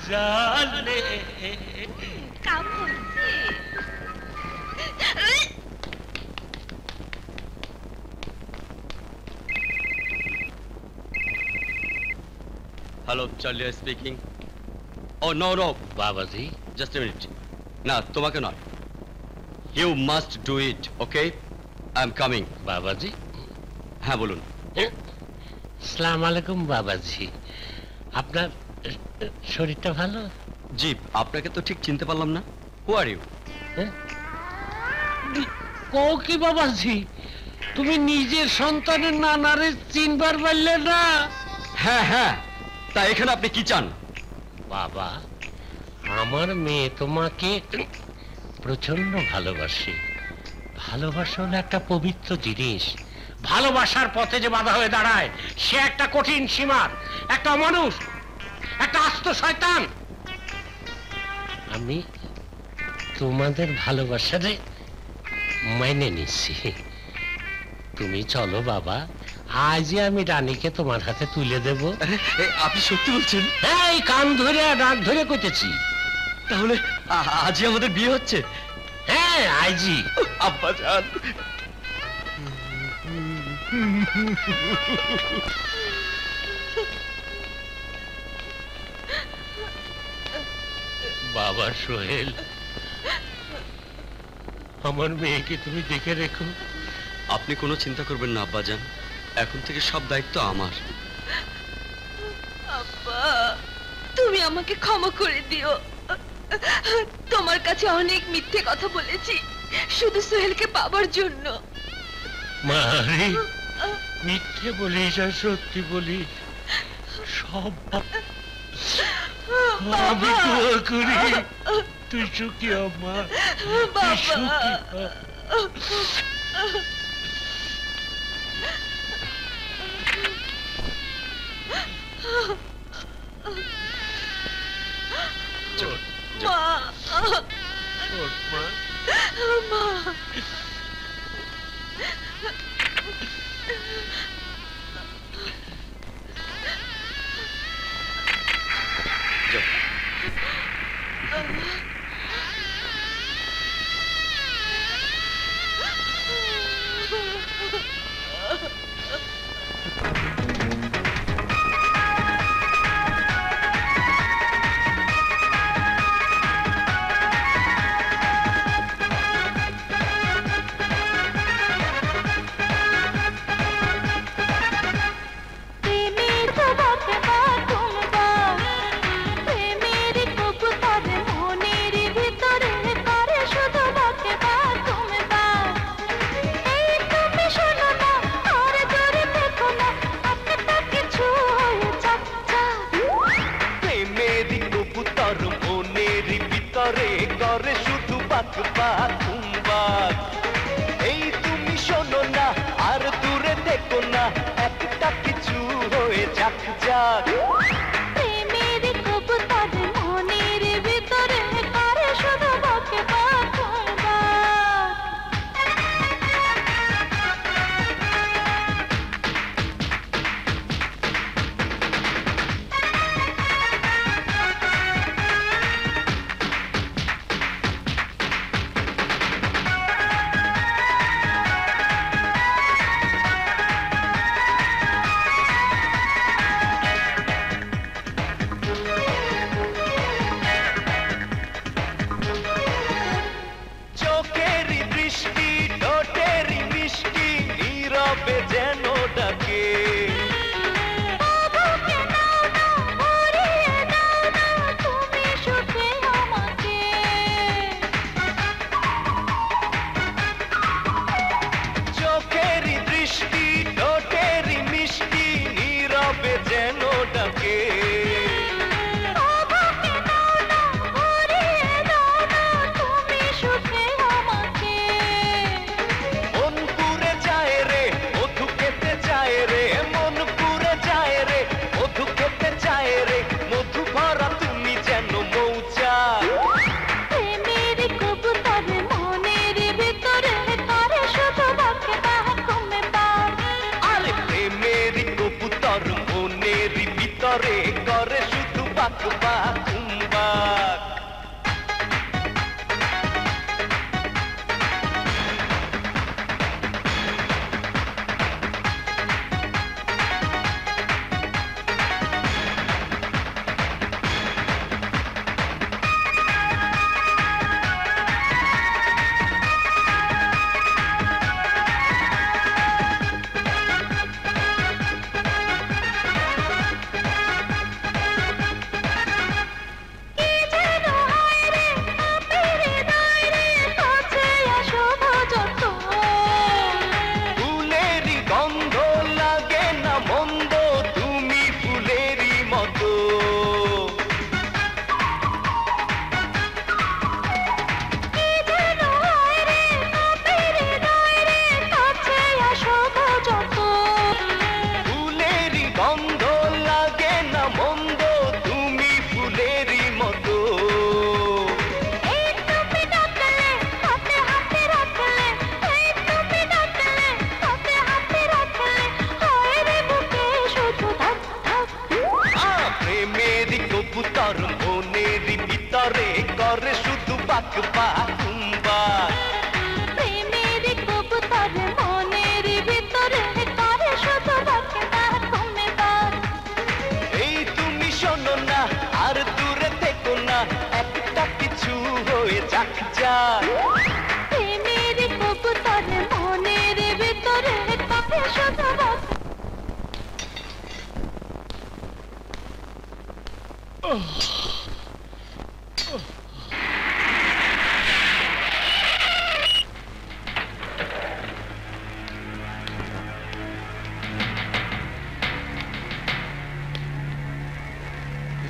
জানে কাম হচ্ছে। Hello, Charlie speaking. Oh no no বাবাজি। Just a minute. না, তোমাকে নয়। You must do it, okay? I am coming. বাবাজি। হ্যাঁ বলুন। আসসালামু আলাইকুম বাবাজি, আপনার শরীরটা ভালো? জি, আপনাকে তো ঠিক চিনতে পারলাম না। হু আর ইউ? কও কি বাবাজি, তুমি নিজের সন্তানের নানারে চিনবার পারলে না? হ্যাঁ হ্যাঁ, তা এখানে আপনি কি চান? বাবা, আমার মেয়ে তোমাকে প্রচন্ড ভালোবাসে। ভালোবাসা হলো একটা পবিত্র জিনিস। ভালোবাসার পথে যে বাধা হয়ে দাঁড়ায় সে একটা কঠিন সীমার, একটা অমানুষ, একটা আস্ত শয়তান। আমি তোমাদের ভালোবাসারে মাইনে নিচ্ছি। তুমি চলো বাবা, আজই আমি রানীকে তোমার হাতে তুলে দেব। আপনি সত্যি বলছেন? হ্যাঁ, এই কান ধরে নাক ধরে কইতেছি। তাহলে আজই আমাদের বিয়ে হচ্ছে? হ্যাঁ, আজই। আব্বা জান। বাবা সোহেল, আমার মেয়েকে তুমি দেখে রেখো। আপনি কোনো চিন্তা করবেন না আব্বাজান, এখন থেকে সব দায়িত্ব আমার। আব্বা, তুমি আমাকে ক্ষমা করে দিও। তোমার কাছে অনেক মিথ্যে কথা বলেছি শুধু সোহেলকে পাবার জন্য। মারে, মিথ্যে বলিস আর সত্যি বলিস, সব আমি দোয়া করি তুই সুখী হ মা, তুই সুখী হ। মা, বাক বাক। এই তুমি শোনো না আর দূরে দেখো না, একটা কিছু হয়ে যাক যাক। প্রেমের কবুতর মনের ভিতরে করে শুধু বকে বাক বাক। চোখেরই দৃষ্টি ঠোঁটেরই মিষ্টি নীরবে যেন ডাকে। বুকে নাও না, ভরিয়ে দাও না তুমি সুখে আমাকে। চোখেরই দৃষ্টি ঠোঁটেরই মিষ্টি নীরবে যেন ডাকে। বুকে নাও না, ভরিয়ে দাও না তুমি সুখে আমাকে। মন পুরে যায় রে মধু খেতে চায় রে, মন পুরে যায় রে মধু খেতে চায় রে, মধু ভরা তুমি যেন মৌচাক। প্রেমের কবুতর মনের ভিতরে করে শুধু বকে বাক বাক। আরে প্রেমের কবুতর মনের ভিতরে করে শুধু বাক বাক বাক। কি যেন হয় রে আপের হৃদয় রে, কাছে আসো যত। ফুলেরই গন্ধ লাগে না মন্দ, তুমি ফুলেরই মতো। কি যেন হয় রে আপের হৃদয় রে, কাছে আসো যত। ফুলেরই গন্ধ লাগে না মন্দ, তুমি ফুলেরই মতো। এই তুমি ডাকলে হাতে হাতে রাখলে, এই তুমি ডাকলে হাতে হাতে রাখলে, হয় রে বুকে শুধু ধাক ধাক। প্রেমেরই কবুতর মনেরই ভিতরে করে শুধু বাক বাক বাক। প্রেমের কবুতর মনের ভিতরে করে শুধু বকে বাক বাক। এই তুমি শোনো না আর দূরে থেকো না, একটা কিছু হয়ে যাক যাক। প্রেমের কবুতর মনের ভিতরে করে শুধু বক।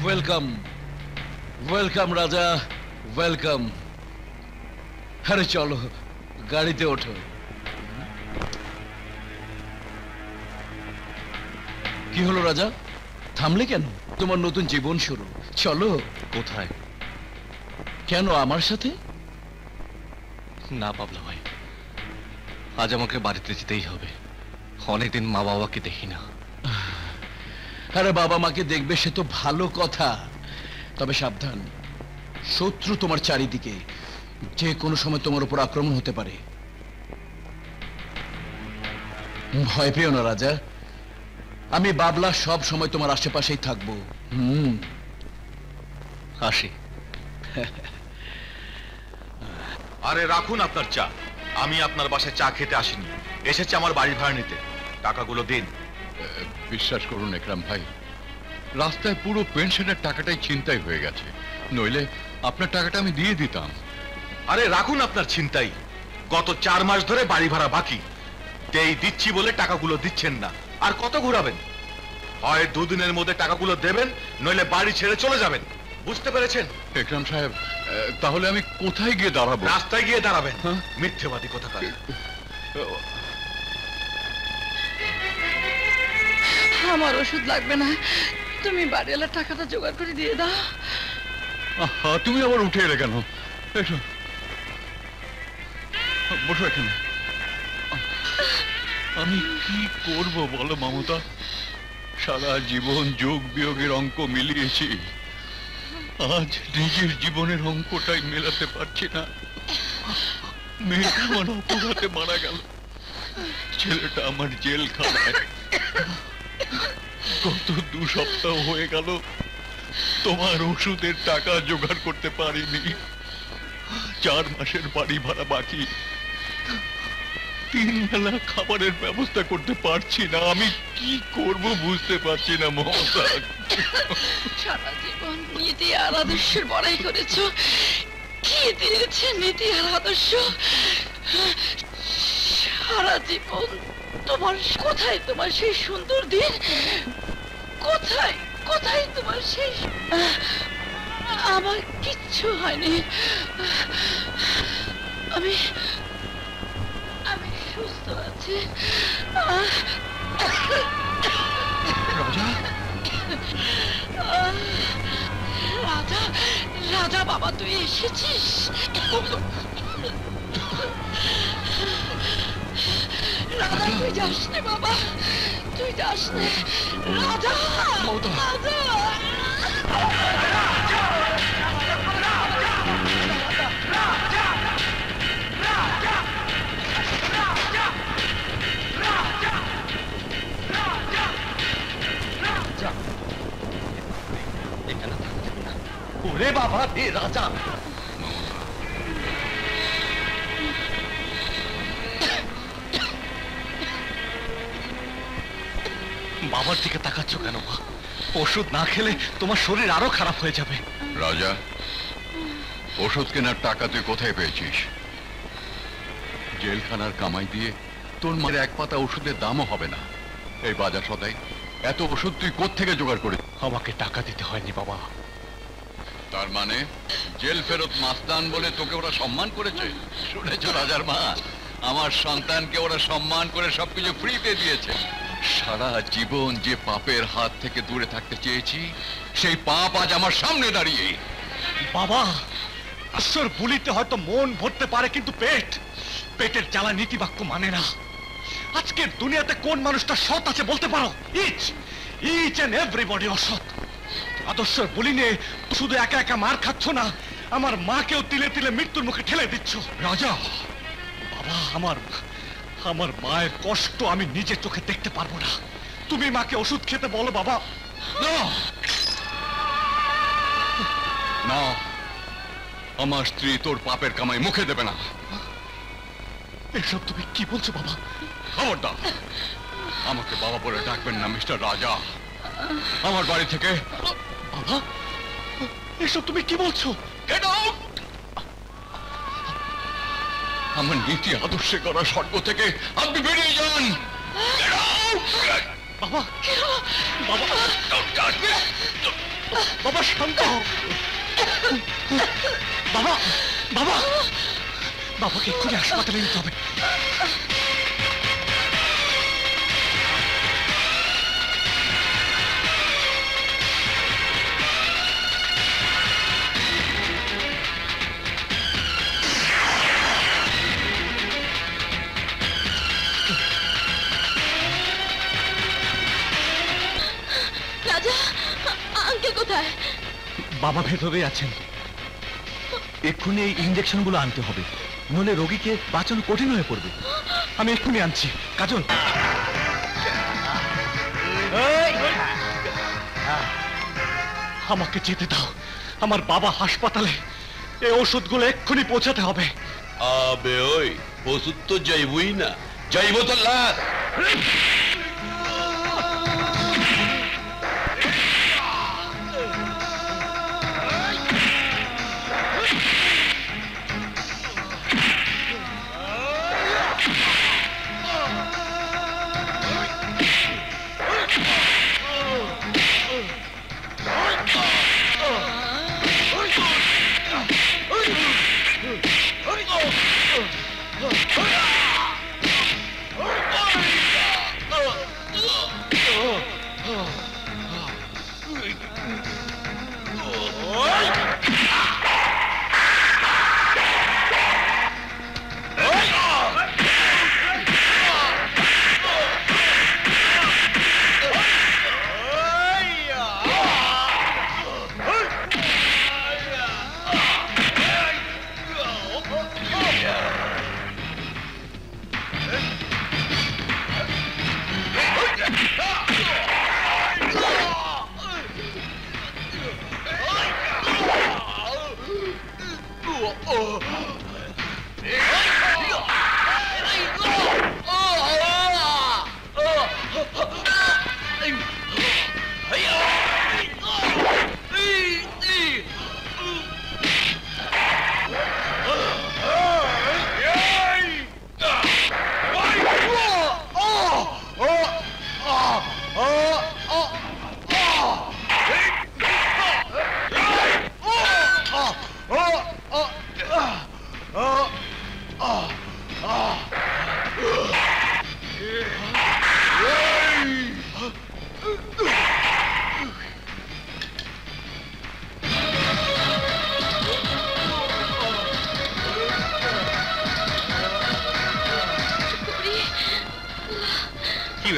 ওয়েলকাম ওয়েলকাম রাজা, ওয়েলকাম। আরে চলো গাড়িতে ওঠো। কি হলো রাজা, থামলে কেন? তোমার নতুন জীবন শুরু, চলো। কোথায়? কেন আমার সাথে? না পাবলা ভাই, আজ আমাকে বাড়িতে যেতেই হবে। অনেকদিন মা বাবাকে দেখি না। আরে বাবা মাকে দেখবে সে তো ভালো কথা, তবে সাবধান, শত্রু তোমার চারিদিকে, যে কোনো সময় তোমার উপর আক্রমণ হতে পারে। ভয় পেও না রাজা, আমি বাবলা সব সময় তোমার আশেপাশেই থাকবো। আসি। আরে রাখুন আপনার চা, আমি আপনার বাসায় চা খেতে আসিনি, এসেছি আমার বাড়ি ভাড়া নিতে। টাকাগুলো দিন। বিশ্বাস করুন একরাম ভাই, রাস্তায় পুরো পেনশনের টাকাটাই ছিনতাই হয়ে গেছে, নইলে আপনার টাকাটা আমি দিয়ে দিতাম। আরে রাখুন আপনার ছিনতাই, গত 4 মাস ধরে বাড়ি ভাড়া বাকি, দেই দিচ্ছি বলে টাকাগুলো দিচ্ছেন না। আর কত ঘুরাবেন? হয় 2 দিনের মধ্যে টাকাগুলো দেবেন, নইলে বাড়ি ছেড়ে চলে যাবেন। বুঝতে পেরেছেন? একরাম সাহেব, তাহলে আমি কোথায় গিয়ে দাঁড়াবো? রাস্তায় গিয়ে দাঁড়াবেন। হ্যাঁ? মিথ্যেবাদী কোথাকার। আমার ওষুধ লাগবে না, তুমি বাড়িওয়ালার টাকাটা জোগাড় করে দিয়ে দাও। আহা, তুমি আবার উঠে এলে কেন? এসো, বসো এখানে। আমি কি করব বলো মমতা? সারা জীবন যোগ বিয়োগের অঙ্ক মিলিয়েছি, আজ নিজের জীবনের অঙ্কটাই মেলাতে পারছি না। মেয়েটা আমার অপঘাতে মারা গেল, ছেলেটা আমার জেলখানায়। গত 2 সপ্তাহ হয়ে গেল তোমার ওষুধের টাকা জোগাড় করতে পারিনি। 4 মাসের বাড়ি ভাড়া বাকি, 3 বেলা খাবারের ব্যবস্থা করতে পারছি না। আমি কি করব বুঝতে পারছি না মমতা। সারা জীবন নীতি আর আদর্শের বড়াই করেছো, কি দিয়েছে নীতি আর আদর্শ? সারা জীবন তোমার কোথায় তোমার সেই সুন্দর দিন? কোথায় কোথায় তোমার সেই? আমার কিচ্ছু হয়নি, আমি আমি সুস্থ আছি। রাজা, রাজা, রাজা বাবা তুই এসেছিস? রাজা তুই যাস নে বাবা, তুই যাস নে। রাজা, রাজা। ওরে বাবা রে রাজা! বাবার দিকে তাকাচ্ছ কেন মা? ওষুধ না খেলে তোমার শরীর আরো খারাপ হয়ে যাবে। রাজা, ওষুধ কেনার টাকা তুই কোথায় পেয়েছিস? জেলখানার কামাই দিয়ে তোর মায়ের 1 পাতা ওষুধের দামও হবে না। এই বাজার সদাই এত ওষুধ তুই কোত্থেকে জোগাড় করে? আমাকে টাকা দিতে হয়নি বাবা। তার মানে জেল ফেরত মাস্তান বলে তোকে ওরা সম্মান করেছে? শুনেছো রাজার মা, আমার সন্তানকে ওরা সম্মান করে সবকিছু ফ্রিতে দিয়েছে। সারা জীবন যে পাপের হাত থেকে দূরে থাকতে চেয়েছি, সেই পাপ আজ আমার সামনে দাঁড়িয়ে। বাবা, ঈশ্বর বলিতে হয়তো মন ভরতে পারে, কিন্তু পেটের জ্বালা নীতিবাক্য মানে না। আজকের দুনিয়াতে কোন মানুষটা সৎ আছে বলতে পারো? ইচ এন্ড এভরিবডি অসৎ। আদর্শের বলি নিয়ে শুধু একা একা মার খাচ্ছ না, আমার মাকেও তিলে তিলে মৃত্যুর মুখে ঠেলে দিচ্ছ। রাজা বাবা, আমার মায়ের কষ্ট আমি নিজের চোখে দেখতে পারবো না। তুমি মাকে ওষুধ খেতে বলো বাবা। না, আমার স্ত্রী তোর পাপের কামাই মুখে দেবে না। এসব তুমি কি বলছো বাবা? খবরদার, আমাকে বাবা বলে ডাকবেন না মিস্টার রাজা। আমার বাড়ি থেকে বাবা, এসব তুমি কি বলছো? Get out! আমার নীতি আদর্শে করা স্বর্গ থেকে আপনি বেরিয়ে যান। Get out! বাবা, বাবা, বাবা শান্ত হও। বাবা, বাবা, বাবাকে এক্ষুনি হাসপাতালে নিতে হবে। রাজা, আঙ্কেল কোথায়? বাবা ভেতরে আছেন। এক্ষুনি এই ইঞ্জেকশনগুলো আনতে হবে, নইলে রোগীকে বাঁচানো কঠিন হয়ে পড়বে। আমি এক্ষুনি আনছি। কাজল, আমাকে যেতে দাও। আমার বাবা হাসপাতালে, এই ওষুধগুলো এক্ষুনি পৌঁছাতে হবে। আবে ওই ওষুধ তো যাইবই না, যাইব তো লাশ। কি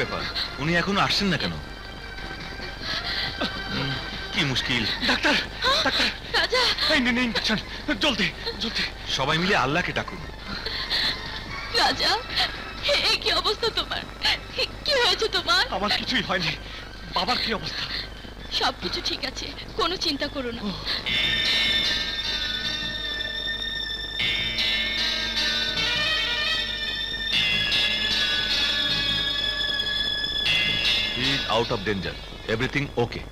ব্যাপার, উনি এখনো আসছেন না কেন? কি মুশকিল। ডাক্তার, ডাক্তার, রাজা, এই নিন ইঞ্জেকশন, জলদি জলদি। সবাই মিলে আল্লাহকে ডাকুন। রাজা, এই কি অবস্থা তোমার? কি হয়েছে তোমার? আমার কিছুই হয়নি, বাবার কি অবস্থা? সবকিছু ঠিক আছে, কোনো চিন্তা করো না। He is out of danger. Everything okay.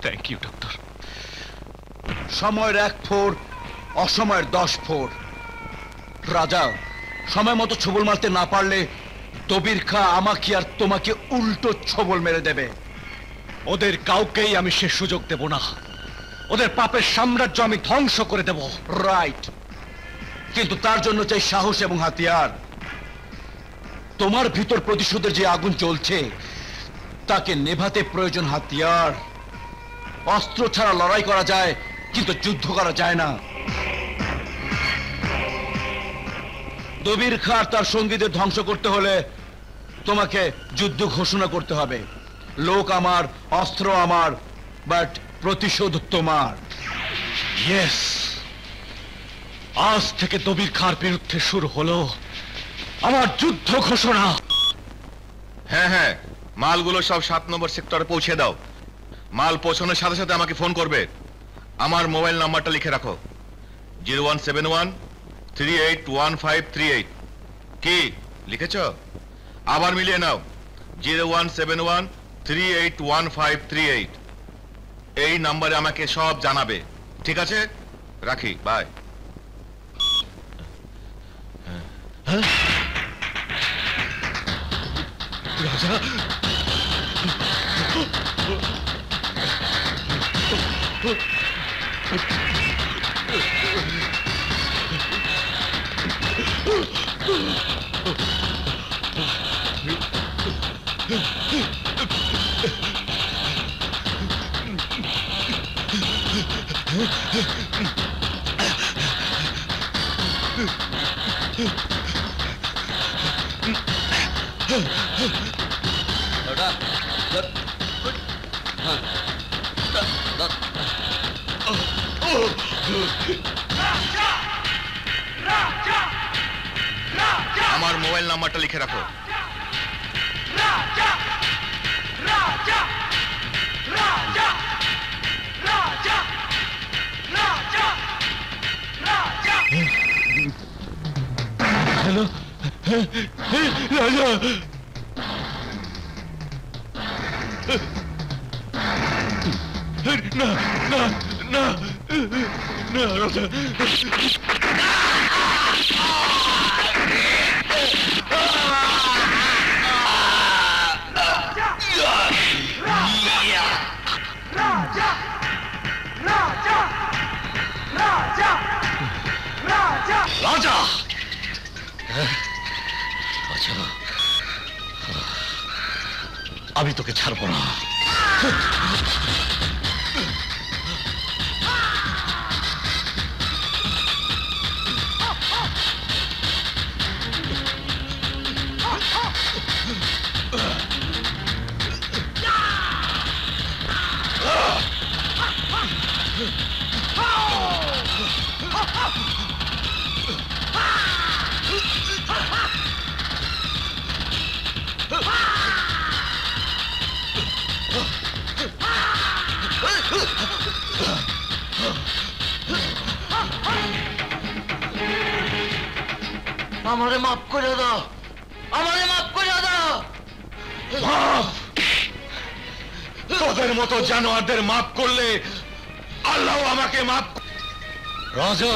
Thank you doctor. সময়ের 1 ফোর, অসময়ের 10 ফোর। রাজা, সময় মতো ছবল মারতে না পারলে দবির খা আমাকে আর তোমাকে উল্টো ছবল মেরে দেবে। ওদের কাউকেই আমি সে সুযোগ দেব না। ওদের পাপের সাম্রাজ্য আমি ধ্বংস করে দেব। রাইট, কিন্তু তার জন্য চাই সাহস এবং হাতিয়ার। তোমার ভিতর প্রতিশোধের যে আগুন জ্বলছে তাকে নেভাতে প্রয়োজন হাতিয়ার। অস্ত্র ছাড়া লড়াই করা যায়, কিন্তু যুদ্ধ করা যায় না। দবির খা আর তার সঙ্গীদের ধ্বংস করতে হলে তোমাকে যুদ্ধ ঘোষণা করতে হবে। লোক আমার, অস্ত্র আমার, বাট প্রতিশোধ তোমার। ইয়েস, আজ থেকে দবির খার বিরুদ্ধে শুরু হলো আমার যুদ্ধ ঘোষণা। হ্যাঁ হ্যাঁ, মালগুলো সব 7 নম্বর সেক্টরে পৌঁছে দাও। মাল পৌঁছানোর সাথে সাথে আমাকে ফোন করবে। আমার মোবাইল নাম্বারটা লিখে রাখো, 0171381538। কি লিখেছ? আবার মিলিয়ে নাও, 0171381538। এই নাম্বারে আমাকে সব জানাবে, ঠিক আছে? রাখি, বাই। রাজা, আমার মোবাইল নাম্বারটা লিখে রাখো, হ্যালো রাজা। না না না না রাজা, রাজা, আমি তোকে ছাড়বো না। আমারে মাফ করে দাও, আমারে মাফ করে দাও। মাফ? তোদের মতো জানোয়ারদের মাফ করলে আল্লাহ আমাকে মাফ। রাজা,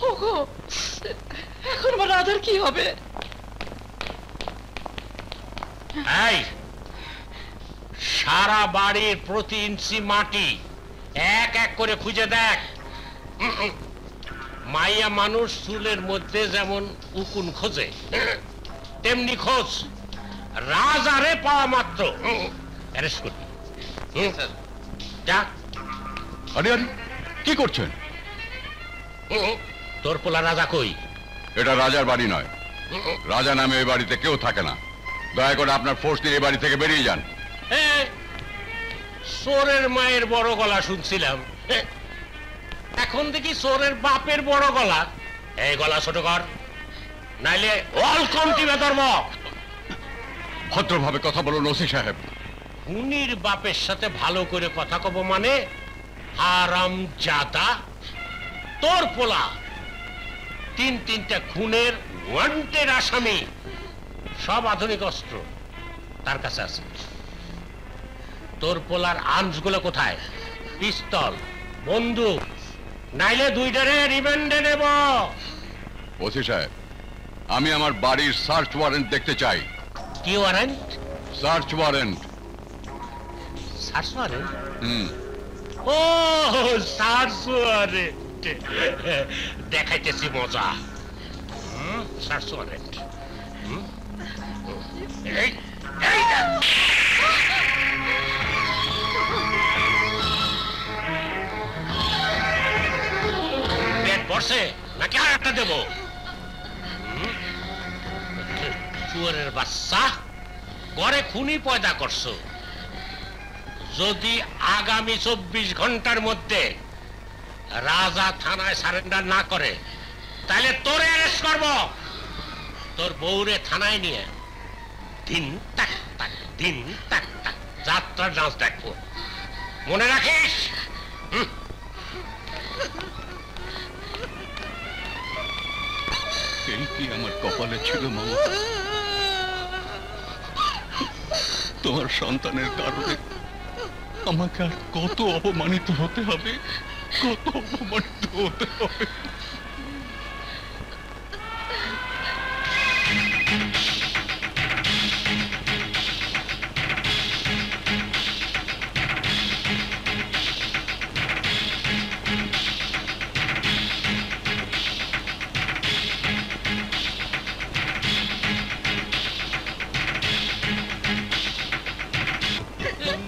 ওগো, এখন আমার রাজার কি হবে? এই সারা বাড়ির প্রতি ইঞ্চি মাটি এক এক করে খুঁজে দেখ। মাইয়া মানুষ চুলের মধ্যে যেমন উকুন খোঁজে তেমনি খোঁজ। রাজারে পাওয়া মাত্র অ্যারেস্ট করবি। যা। আরে আরে কি করছেন? তোর পোলা রাজা কই? এটা রাজার বাড়ি নয়, রাজা নামে এই বাড়িতে কেউ থাকে না। দয়া করে আপনার ফোর্স নিয়ে এই বাড়ি থেকে বেরিয়ে যান। চোরের মায়ের বড় গলা শুনছিলাম, এখন দেখি চোরের বাপের বড় গলা। এই গলা ছোট কর, নাইলে অল কন্টিমে ধর্ম। ভদ্রভাবে কথা বলুন ওসি সাহেব। খুনির বাপের সাথে ভালো করে কথা কব মানে? হারামজাদা, তোর পোলা তিনটা খুনের ওয়ান্টেড আসামি, সব আধুনিক অস্ত্র তার কাছে আছে। তোর পোলার আর্মস গুলো কোথায়? পিস্তল, বন্দুক, নাইলে দুইটারে রিমান্ডে নেব। ওসি সাহেব, আমি আমার বাড়ির সার্চ ওয়ারেন্ট দেখতে চাই। কি warrant? Search warrant. Search warrant? Oh search warrant, দেখাইতেছি মজা। Search warrant. পেট ভরছে নাকি আর একটা দেবো? চুয়ারের বাচ্চা, ঘরে খুনি পয়দা করছো। যদি আগামী 24 ঘন্টার মধ্যে রাজা থানায় সারেন্ডার না করে তাহলে তোরে অ্যারেস্ট করব। তোর বউরে থানায় নিয়ে দিন তাক তাক দিন তাক তাক যাত্রা ডান্স দেখবো, মনে রাখিস। এই কি আমার কপালে ছিল মামা? তোমার সন্তানের কারণে আমাকে আর কত অপমানিত হতে হবে, কত অপমানিত হতে হবে।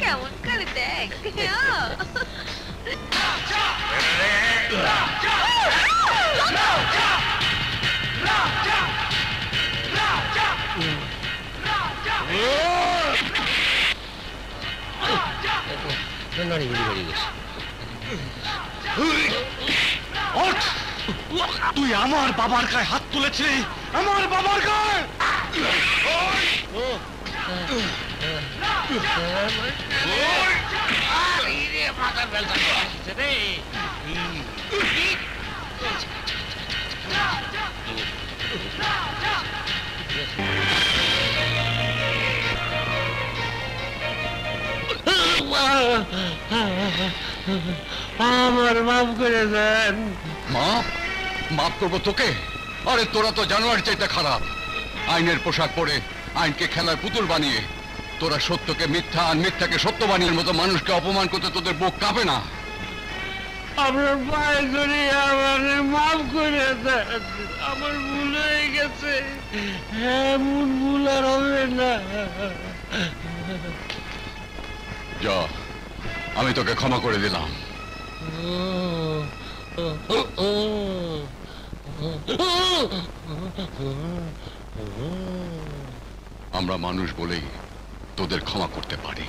কেমন করে দেখ। তুই আমার বাবার গায়ে হাত তুলেছিলি, আমার বাবার গায়ে। আমার মাফ করে দেন। মাপ? মাপ করবো তোকে? আরে তোরা তো জানোয়ার চাইতে খারাপ। আইনের পোশাক পরে আইনকে খেলার পুতুল বানিয়ে তোরা সত্যকে মিথ্যা আর মিথ্যাকে সত্য বানিয়ে মতো মানুষকে অপমান করতে তোদের বুক কাঁপে না? আপনার পায়ে ধরে আমাকে মাফ করে দেন, আমার ভুল হয়ে গেছে, এমন ভুল আর হবে না। যা, আমি তোকে ক্ষমা করে দিলাম। আমরা মানুষ বলেই তোদের ক্ষমা করতে পারি।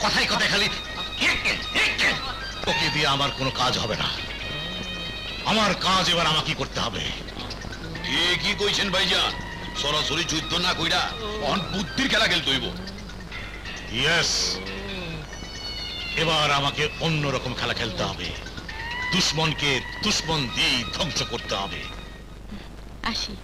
কথাই কথায় খালি তোকে দিয়ে আমার কোনো কাজ হবে না। আমার কাজ এবার আমাকে করতে হবে। কি কইছেন ভাইজান? সরাসরি যুদ্ধ না কইরা অন বুদ্ধির খেলা খেলতে হইব। ইয়েস, এবার আমাকে অন্যরকম খেলা খেলতে হবে। দুশ্মনকে দুশ্মন দিয়ে ধ্বংস করতে হবে। আসি।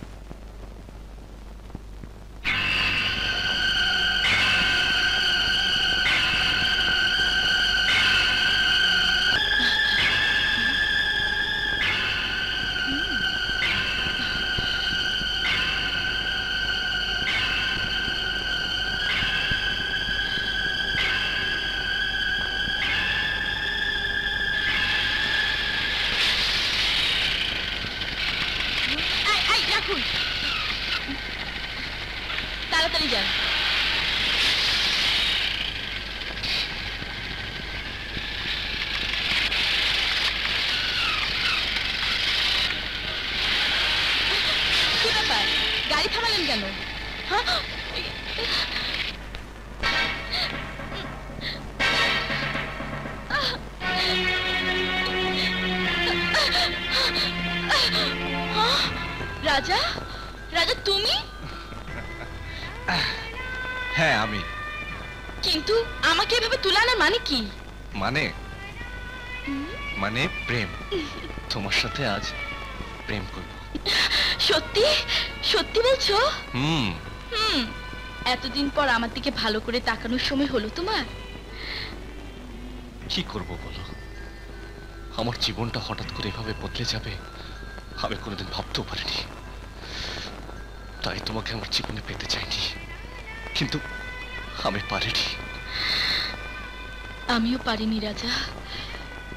রাখুন, তাড়াতাড়ি যান। কি ব্যাপার, গাড়ি থামালেন কেন? হ্যাঁ, রাজা, রাজা তুমি? হ্যাঁ আমি। কিন্তু আমাকে এভাবে তুলে আনার মানে কি? মানে প্রেম। তোমার সাথে আজ প্রেম করব। সত্যি সত্যি বলছো? হুম। এতদিন পর আমার দিকে ভালো করে তাকানোর সময় হলো তোমার? কি করব বলো, আমার জীবনটা হঠাৎ করে এভাবে বদলে যাবে আমি কোনোদিন ভাবতেও পারিনি। তাই তোমাকে আমার জীবনে পেতে চাইনি, কিন্তু আমি পারিনি। আমিও পারিনি রাজা,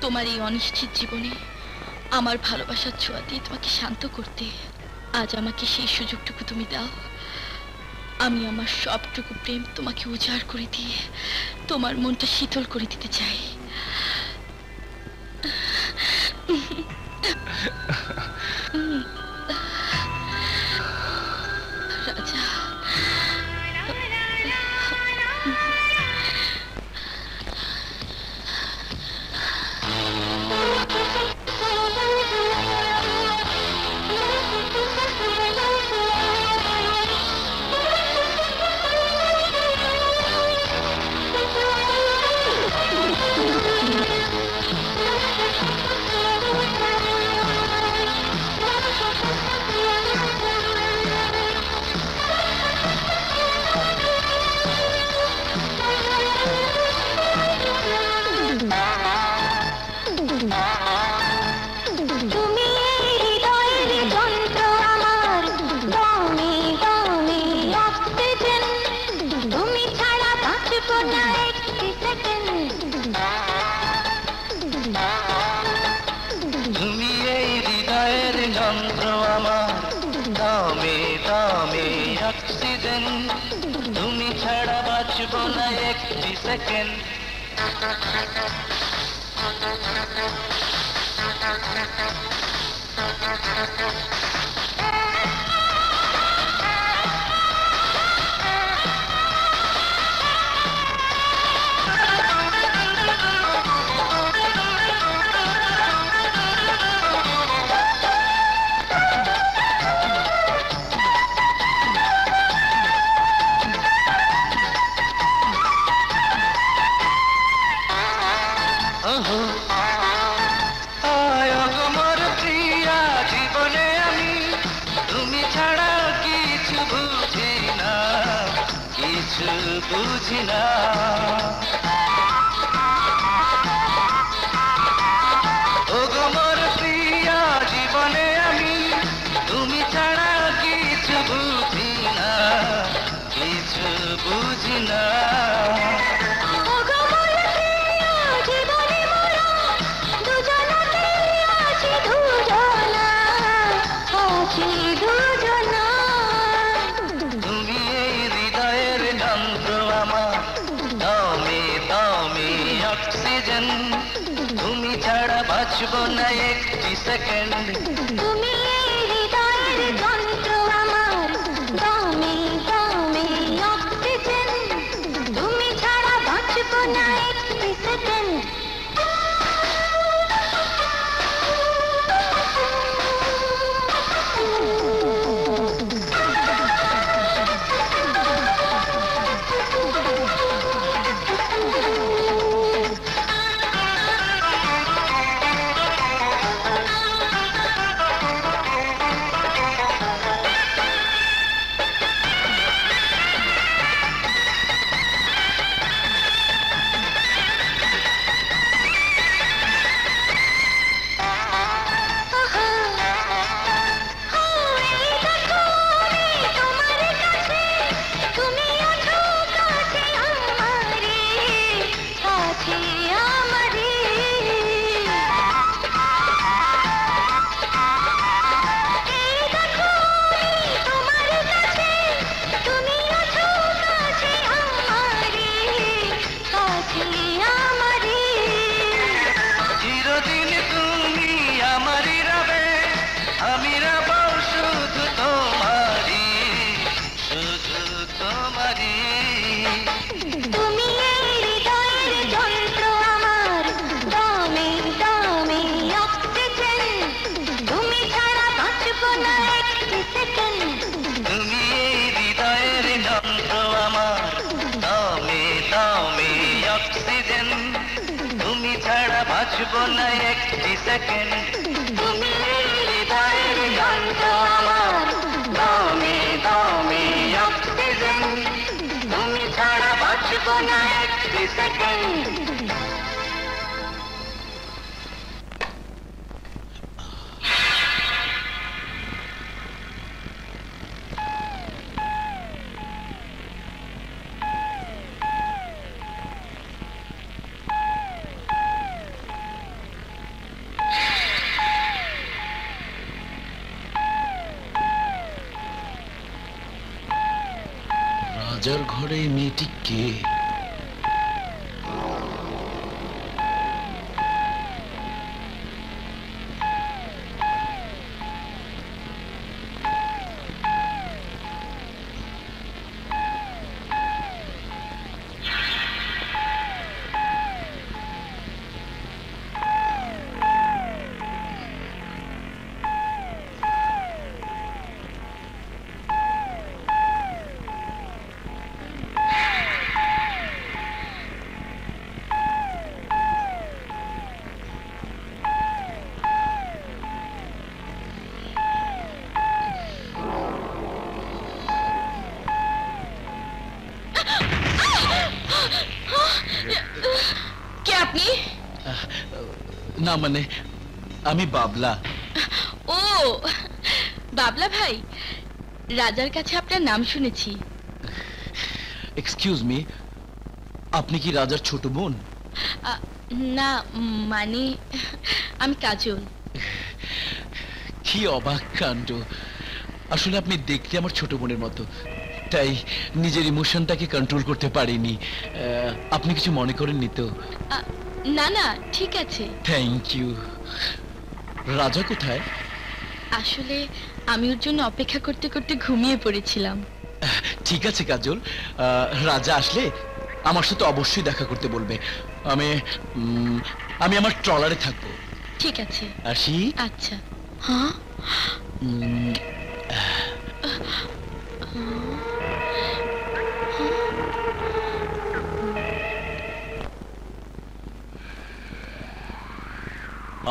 তোমার এই অনিশ্চিত জীবনে আমার ভালোবাসার ছোঁয়া দিয়ে তোমাকে শান্ত করতে। আজ আমাকে সেই সুযোগটুকু তুমি দাও। আমি আমার সবটুকু প্রেম তোমাকে উজাড় করে দিয়ে তোমার মনটা শীতল করে দিতে চাই। রাজা, তুমি হৃদয়ের যন্ত্র আমার, দমে দমে অক্সিজেন, তুমি ছাড়া বাঁচব না একটি সেকেন্ড। তুমি এই হৃদয়ের যন্ত্র আমার, দমে দমে অক্সিজেন, তুমি ছাড়া বাঁচব না একটি সেকেন্ড। আয় গো মোর প্রিয়া, জীবনে আমি তুমি ছাড়া কিছু বুঝি না, কিছু বুঝি না। ও গো মোর প্রিয়া, জীবনে আমি তুমি ছাড়া কিছু বুঝি না, কিছু বুঝি না। ওগো মোর প্রিয়া, বাঁচবো না একটি সেকেন্ড। তুমি এই হৃদয়ের যন্ত্র আমার, দমে দমে অক্সিজেন, তুমি ছাড়া বাঁচবো না একটি সেকেন্ড। চিরদিন তুমি আমারই রবে, আমি রব শুধু তোমারই, শুধু তোমারই। তুমি এই হৃদয়ের যন্ত্র আমার, দমে দমে অক্সিজেন, তুমি ছাড়া বাঁচবো না একটি সেকেন্ড। তুমি এই হৃদয়ের যন্ত্র আমার, দমে দমে অক্সিজেন, তুমি ছাড়া বাঁচবো না একটি সেকেন্ড। তুমি এই হৃদয়ের যন্ত্র আমার, দমে দমে অক্সিজেন, তুমি ছাড়া বাঁচবো না একটি সেকেন্ড। রাজার ঘরে এই মেয়েটি কে? কে আপনি? না মানে আমি বাবলা। ও বাবলা ভাই, রাজার কাছে আপনার নাম শুনেছি। এক্সকিউজ মি, আপনি কি রাজার ছোট বোন? না মানে আমি কাজল। কি অবাক কাণ্ড, আসলে আপনি দেখতে আমার ছোট বোনের মতো, তাই নিজের ইমোশনটাকে কন্ট্রোল করতে পারিনি। আপনি কিছু মনে করেননি তো? না না ঠিক আছে। Thank you. রাজা কোথায়? আসলে আমি ওর জন্য অপেক্ষা করতে করতে ঘুমিয়ে পড়েছিলাম। ঠিক আছে কাজল, রাজা আসলে আমার সাথে অবশ্যই দেখা করতে বলবে। আমি আমার ট্রলারে থাকবো। ঠিক আছে আসি। আচ্ছা। হ্যাঁ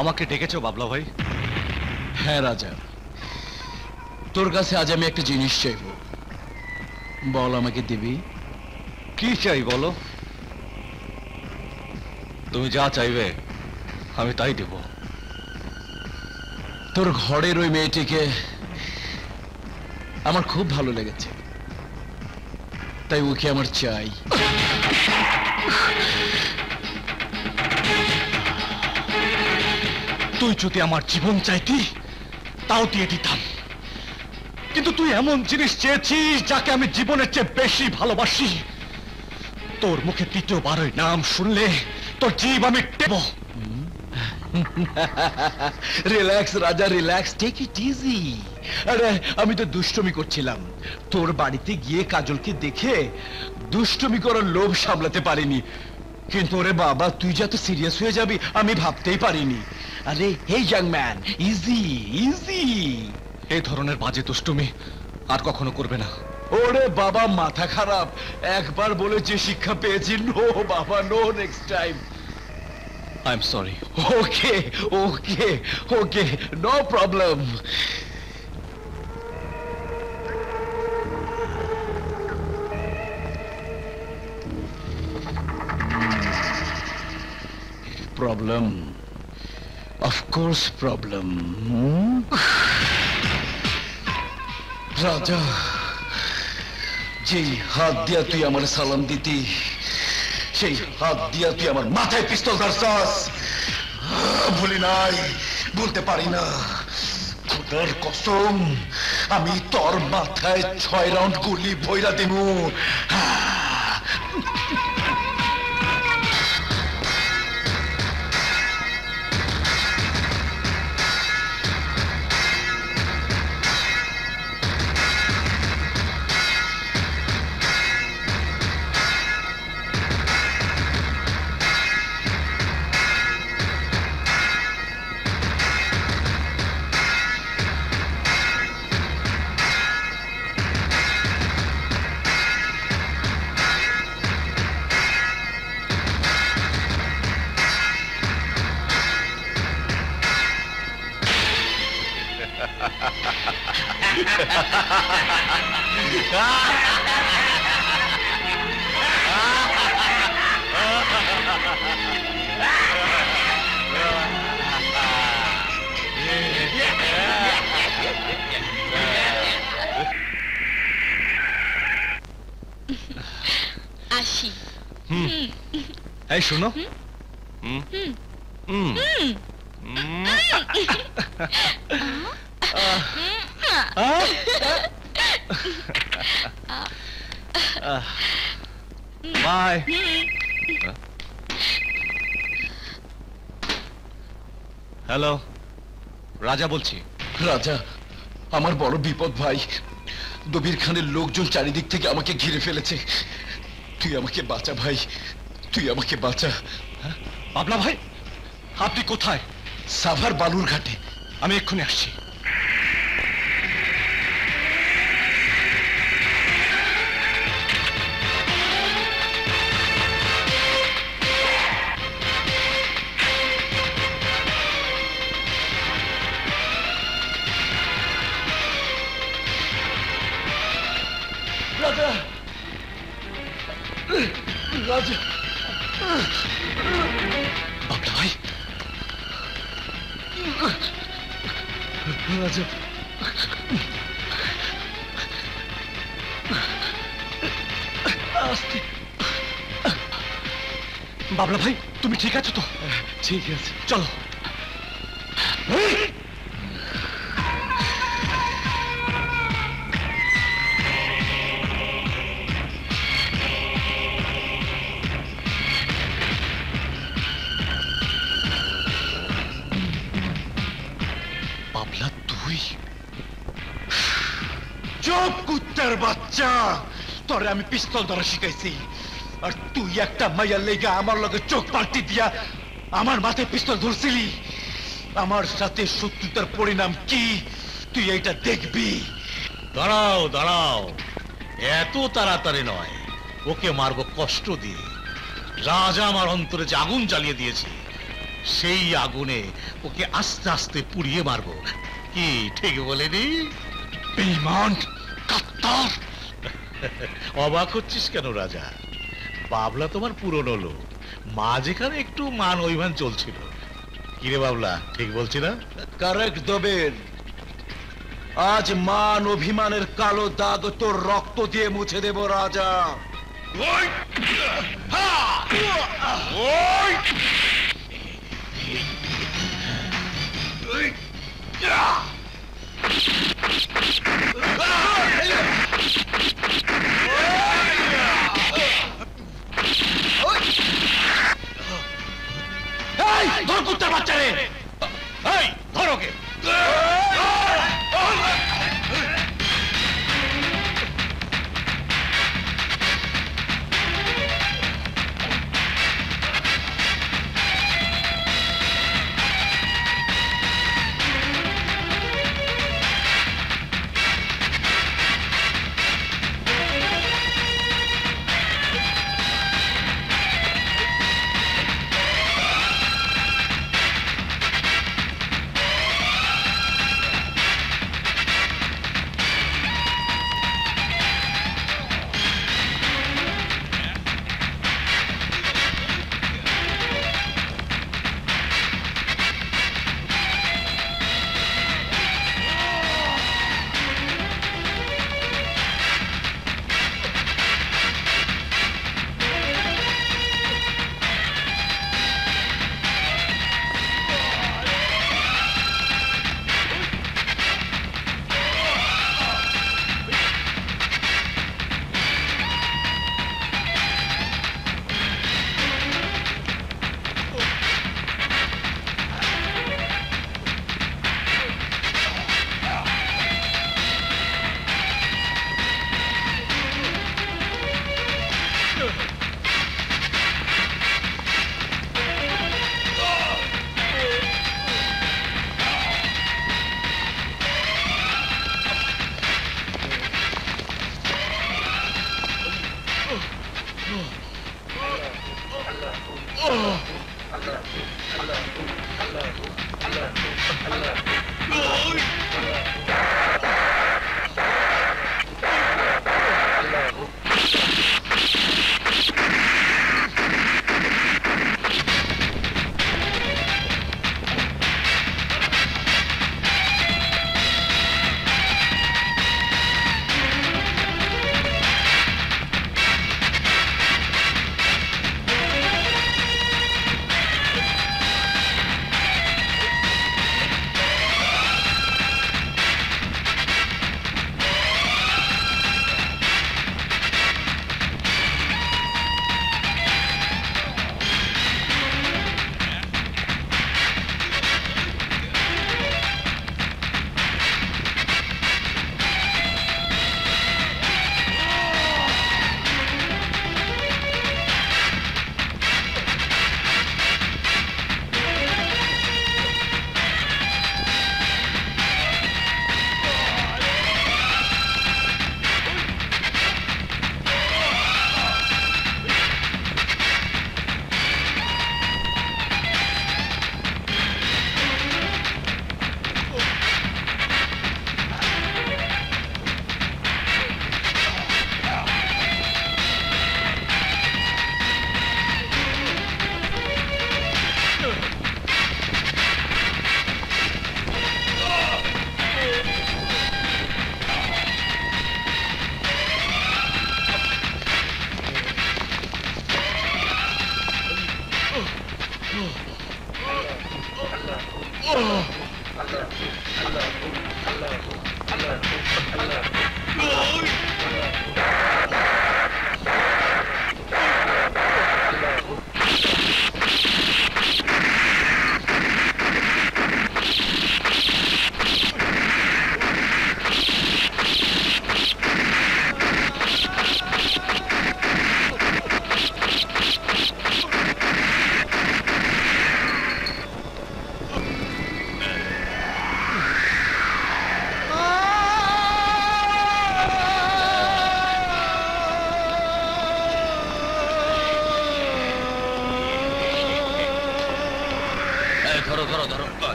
আমাকে ডেকেছো বাবলা ভাই? হ্যাঁ রাজা, তোর কাছে আজ আমি একটা জিনিস চাইব, বল আমাকে দিবি? কি চাই বলো? তুমি যা চাইবে আমি তাই দেব। তোর ঘরের ওই মেয়েটিকে আমার খুব ভালো লেগেছে, তাই ওকে আমার চাই। তুই যদি আমার জীবন চাইতি তাও দিয়ে দিতাম, কিন্তু তুই এমন জিনিস চেয়েছিস যাকে আমি জীবনের চেয়ে বেশি ভালোবাসি। তোর মুখে তৃতীয়বার ওই নাম শুনলে তোর জীব আমি দেব। রিল্যাক্স রাজা, রিল্যাক্স, টেক ইট ইজি। আরে আমি তো দুষ্টুমি করছিলাম, তোর বাড়িতে গিয়ে কাজলকে দেখে দুষ্টুমি করার লোভ সামলাতে পারিনি। কিন্তু ওরে বাবা, তুই যত সিরিয়াস হয়ে যাবি আমি ভাবতেই পারিনি। আরে hey young man, easy easy. এই ধরনের বাজে দুষ্টুমি আর কখনো করবে না। ওরে বাবা, মাথা খারাপ, একবার বলে যে শিক্ষা পেয়েছি, নো বাবা, no next time. I am sorry. Okay okay okay, no problem. Problem, of course problem. Raja, যেই হাত দিয়া তুই আমার সালাম দিতি, সেই হাত দিয়া তুই আমার মাথায় পিস্তল ধরছাস। ভুলি নাই, বলতে পারি না। খোদার কসম, আমি তোর মাথায় 6 রাউন্ড গুলি ভইরা দিমু। আসি। এই শোনো, বাই। হ্যালো, রাজা বলছি। রাজা, আমার বড় বিপদ ভাই। দবির খানের লোকজন চারিদিক থেকে আমাকে ঘিরে ফেলেছে। তুই আমাকে বাঁচা ভাই, তুই আমাকে বাঁচা। পাবলা ভাই, আপনি কোথায়? সাভার বালুর ঘাটে। আমি এক্ষুনি আসছি। রাজা, রাজা, পাবলা ভাই, রাজা, আস্তে। বাবলা ভাই, তুমি ঠিক আছো তো? ঠিক আছে, চলো। বাবলা, তুই? চুপ কুত্তার বাচ্চা, তোরে আমি পিস্তল ধরা শিখাইছি, আর তুই একটা মাইয়ার লেগা আমার লগে চোখ পাল্টি দিয়া আমার মাথায় পিস্তল ধরছিলি। আমার সাথে শত্রুতার পরিণাম কি তুই এইটা দেখবি। দাঁড়াও দাঁড়াও, এত তাড়াতাড়ি নয়, ওকে মারবো কষ্ট দিয়ে। রাজা আমার অন্তরে যে আগুন জ্বালিয়ে দিয়েছে, সেই আগুনে ওকে আস্তে আস্তে পুড়িয়ে মারবো। কি ঠিক বলেনি? বেঈমান, কাত্তার। অবাক হচ্ছিস কেন রাজা? বাবলা তোমার পুরনো লোক, মা যেখানে একটু মান অভিমান চলছিল। কিরে বাবলা, ঠিক বলছি না? কারেক্ট দবেন। আজ মান অভিমানের কালো দাগ তোর রক্ত দিয়ে মুছে দেব রাজা। ধর কুত্তার বাচ্চা রে!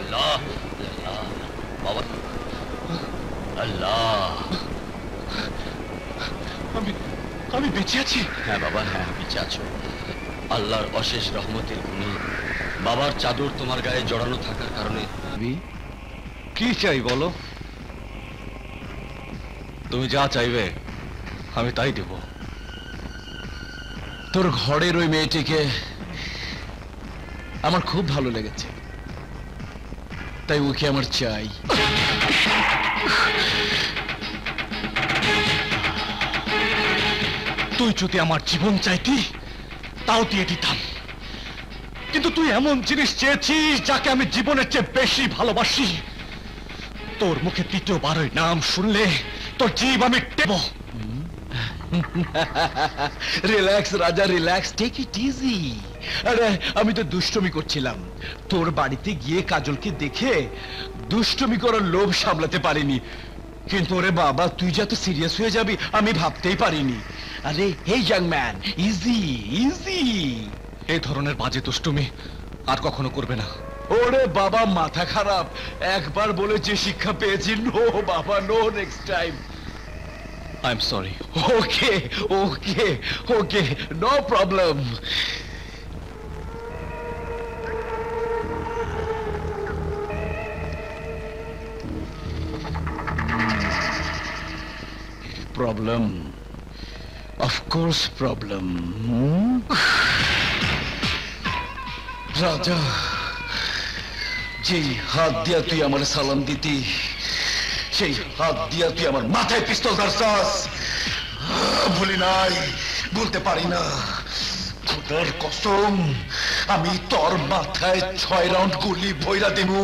আল্লাহ বাবা আল্লাহ আমি বেঁচে আছি। হ্যাঁ বাবা, হ্যাঁ বেঁচে আছো। আল্লাহর অশেষ রহমতের গুণে বাবার চাদর তোমার গায়ে জড়ানো থাকার কারণে। কি চাই বলো? তুমি যা চাইবে আমি তাই দেব। তোর ঘরের ওই মেয়েটিকে আমার খুব ভালো লেগেছে, তাই ওকে আমার চাই। তুই যদি আমার জীবন চাইতি তাও দিয়ে দিতাম, কিন্তু তুই এমন জিনিস চেয়েছিস যাকে আমি জীবনের চেয়ে বেশি ভালোবাসি। তোর মুখে তৃতীয়বার ওই নাম শুনলে তোর জীব আমি টেব। রিল্যাক্স রাজা, রিল্যাক্স, টেক ইট ইজি। আরে আমি তো দুষ্টুমি করছিলাম। তোর বাড়িতে গিয়ে কাজলকে দেখে দুষ্টুমি করার লোভ সামলাতে পারিনি, কিন্তু ওরে বাবা তুই যা তো সিরিয়াস হয়ে যাবি আমি ভাবতেই পারিনি। আরে hey young man, easy easy. এই ধরনের বাজে দুষ্টুমি আর কখনো করবে না। ওরে বাবা মাথা খারাপ, একবার বলে যে শিক্ষা পেয়েছি, নো বাবা no, next time. I am sorry. Okay okay okay, no problem. Problem, of course problem. Raja, যেই হাত দিয়া তুই আমার সালাম দিতি, সেই হাত দিয়া তুই আমার মাথায় পিস্তল ধরছস। ভুলি নাই, বলতে পারি না। খোদার কসম, আমি তোর মাথায় 6 রাউন্ড গুলি ভইরা দিমু।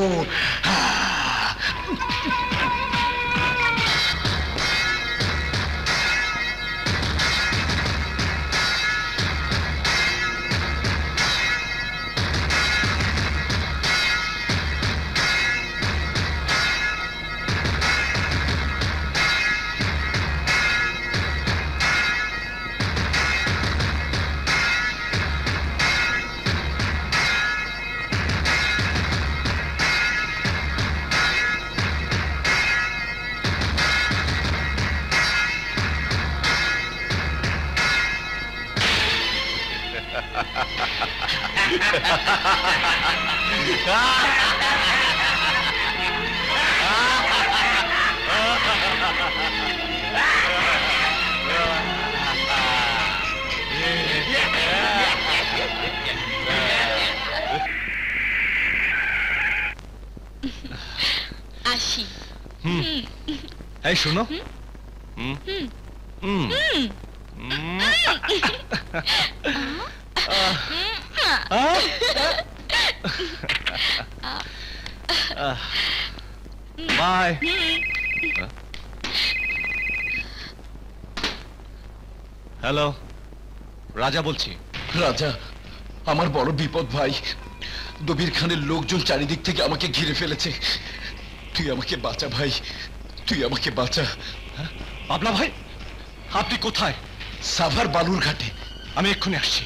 আসি। এই শোনো, বাই। হ্যালো, রাজা বলছি। রাজা, আমার বড় বিপদ ভাই। দবির খানের লোকজন চারিদিক থেকে আমাকে ঘিরে ফেলেছে। তুই আমাকে বাঁচা ভাই, তুই আমাকে বাঁচা। পাবলা ভাই, আপনি কোথায়? সাভার বালুর ঘাটে। আমি এক্ষুনি আসছি।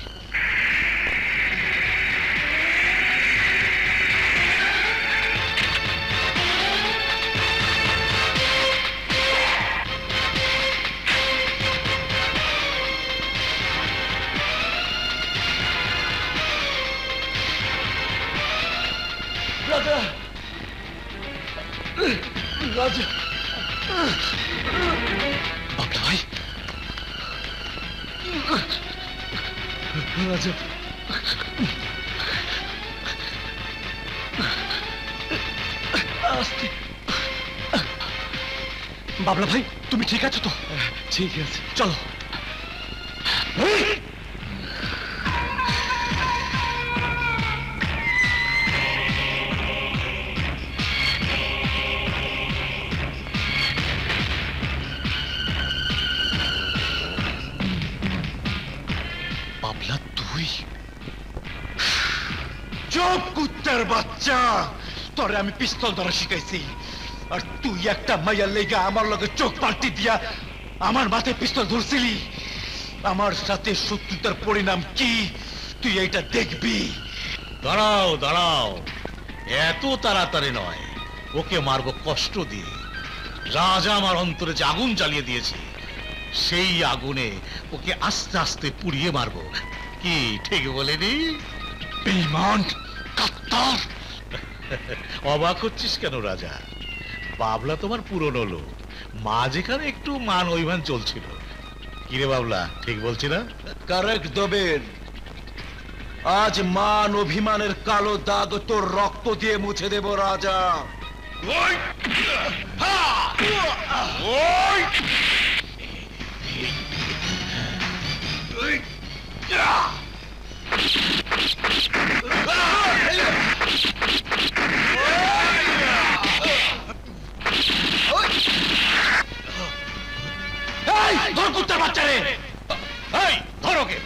রাজা, রাজা, পাবলা ভাই, রাজা, আস্তে। বাবলা ভাই, তুমি ঠিক আছো তো? ঠিক আছে, চলো। বাবলা তুই? চুপ কুত্তার বাচ্চা, তোরে আমি পিস্তল ধরা শিখাইছি, আর তুই একটা মাইয়ার লেগা আমার লগে চোখ পাল্টি দিয়া আমার মাথায় পিস্তল ধরছিলি। আমার সাথে শত্রুতার পরিণাম কি তুই এইটা দেখবি। দাঁড়াও দাঁড়াও, এত তাড়াতাড়ি নয়, ওকে মারবো কষ্ট দিয়ে। রাজা আমার অন্তরে যে আগুন জ্বালিয়ে দিয়েছে, সেই আগুনে ওকে আস্তে আস্তে পুড়িয়ে মারবো। কি ঠিক বলেনি? বেঈমান, কাত্তার। অবাক হচ্ছিস কেন রাজা? বাবলা তোমার পুরনো লোক, মা যেখানে একটু মান অভিমান চলছিল। কিরে বাবলা, ঠিক বলছি না? কারেক্ট দবেন। আজ মান অভিমানের কালো দাগ তোর রক্ত দিয়ে মুছে দেব রাজা। ধর কুত্তার বাচ্চা রে! এই ধর ওকে!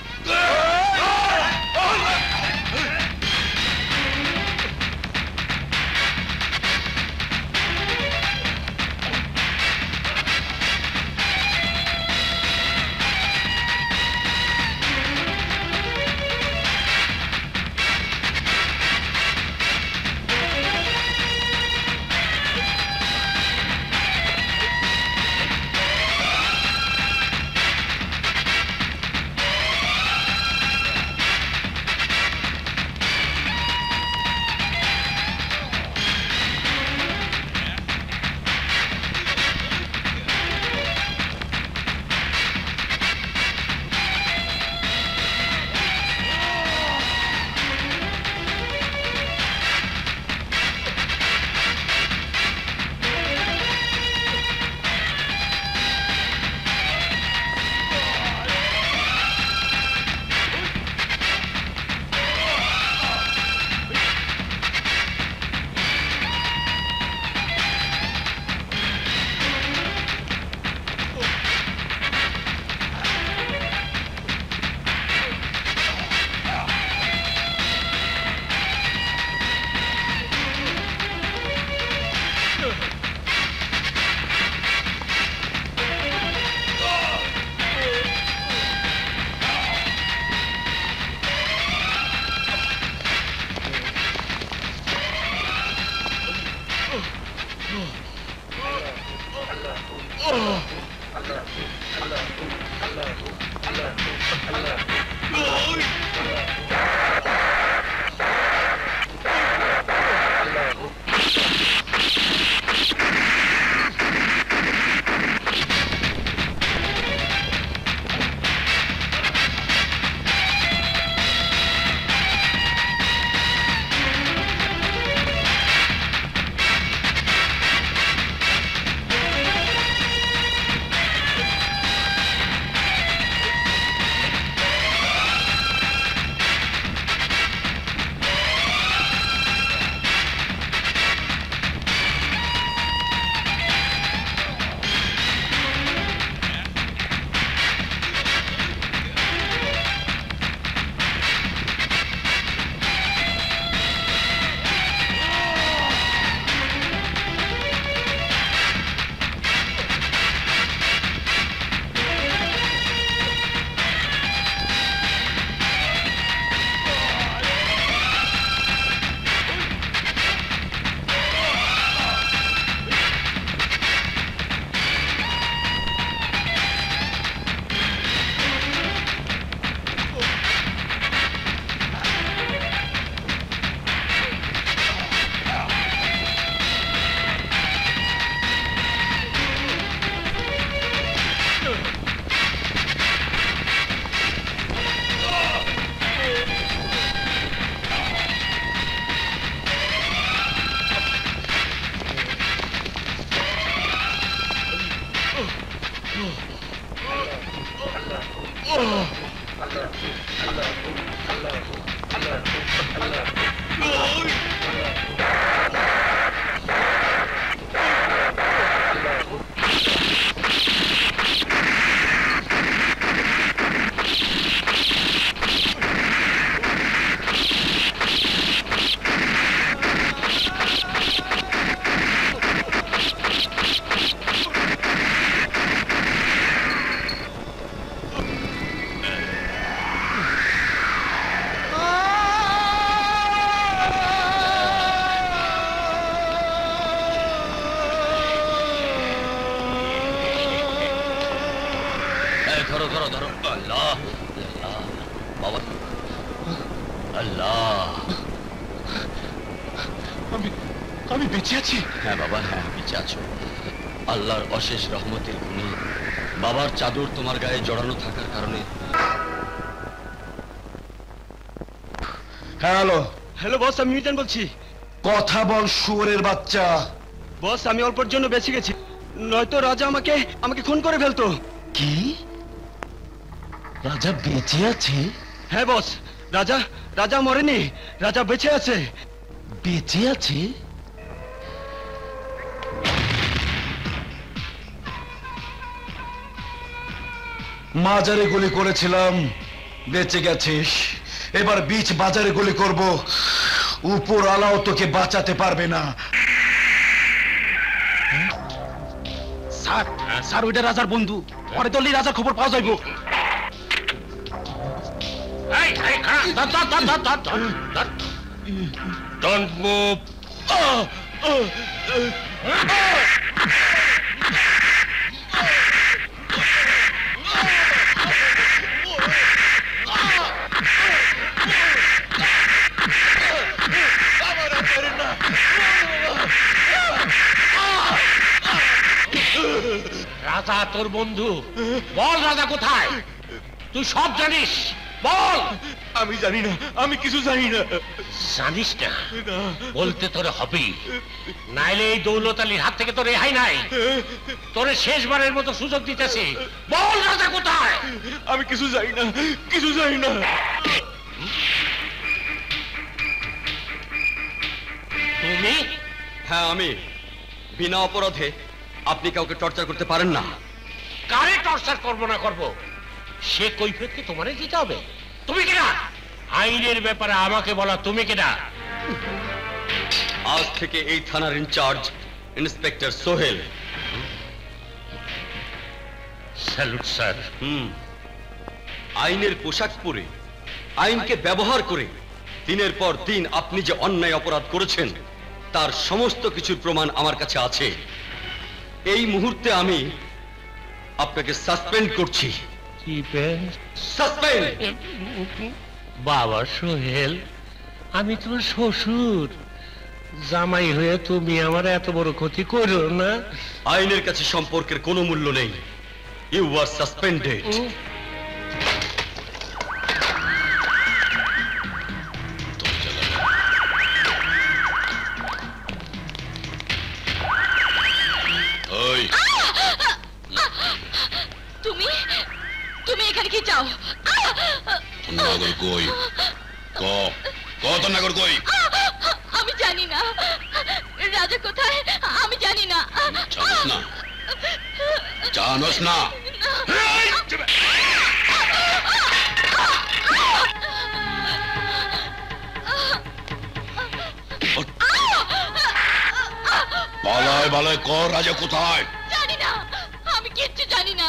ধরো ধরো ধরো আল্লাহ আল্লাহ বাবা আল্লাহ আমি বেঁচে আছি। হ্যাঁ বাবা, হ্যাঁ বেঁচে আছো। আল্লাহর অশেষ রহমতের গুণে বাবার চাদর তোমার গায়ে জড়ানো থাকার কারণে। হ্যালো হ্যালো বস, আমি মিজান বলছি। কথা বল শুয়োরের বাচ্চা। বস, আমি অল্পের জন্য বেঁচে গেছি, নয়তো রাজা আমাকে খুন করে ফেলতো। কি? রাজা বেঁচে আছে? হ্যাঁ বস, রাজা মরেনি, রাজা বেঁচে আছে। বেঁচে আছে? মাজারে গুলি করেছিলাম, বেঁচে গেছিস। এবার বিচ বাজারে গুলি করব, উপর আলাও তোকে বাঁচাতে পারবে না। স্যার স্যার, ওইটা রাজার বন্ধু, পরে দলই রাজার খবর পাওয়া যাইব। Don't move. রাজা তোর বন্ধু, বল রাজা কোথায়? তুই সব জানিস, বল। আমি জানি না, আমি কিছু জানি না। জানিস না? বলতে তোরে হবেই, নাইলে এই দৌলত আলীর হাত থেকে তোর রেহাই নাই। তোরে শেষবারের মতো সুযোগ দিতেছি, বল রাজা কোথায়? আমি কিছু জানি না, কিছু জানি না। তুমি? হ্যাঁ আমি। বিনা অপরাধে আপনি কাউকে টর্চার করতে পারেন না। কারে টর্চার করবো না করবো সে কৈফিয়ত কি তোমারে দিতে হবে? তুমি কেনা আইনের ব্যাপারে আমাকে বলা, তুমি কেনা? আজ থেকে এই থানার incharge inspector Sohel. Salute sir. আইনের পোশাক পরে, আইনকে ব্যবহার করে দিনের পর দিন আপনি যে অন্যায় অপরাধ করেছেন তার সমস্ত কিছুর প্রমাণ আমার কাছে আছে। এই মুহূর্তে আমি আপনাকে সাসপেন্ড করছি। সাসপেন্ড। বাবা সোহেল, আমি তোমার শ্বশুর, জামাই হয়ে তুমি আমার এত বড় ক্ষতি করো না। আইনের কাছে সম্পর্কের কোনো মূল্য নেই। You are suspended. তুমি এখানে কি চাও? নাগর কই? কত নাগর কই? আমি জানি না রাজা কোথায়, আমি জানি না। জানোস না? জানোস না? বালায় বালায় কর, রাজা কোথায়? জানি না, আমি কিচ্ছু জানি না।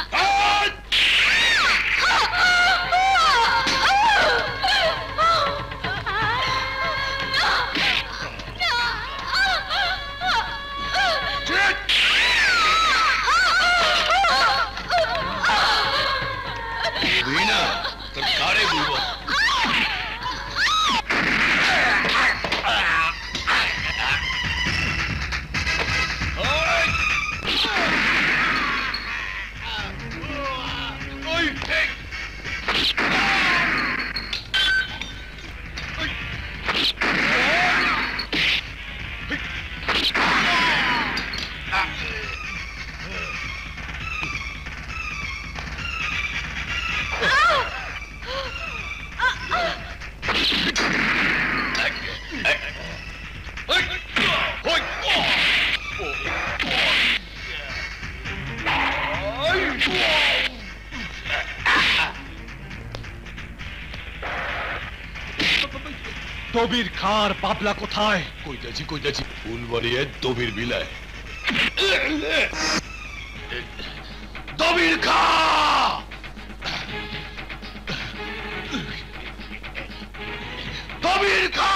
না তোর কারে বলবো? দবির খার পাবলা কোথায়? কইতাছি ফুলবাড়িয়ে দবির বিলায়। দবির খা, দবির খা।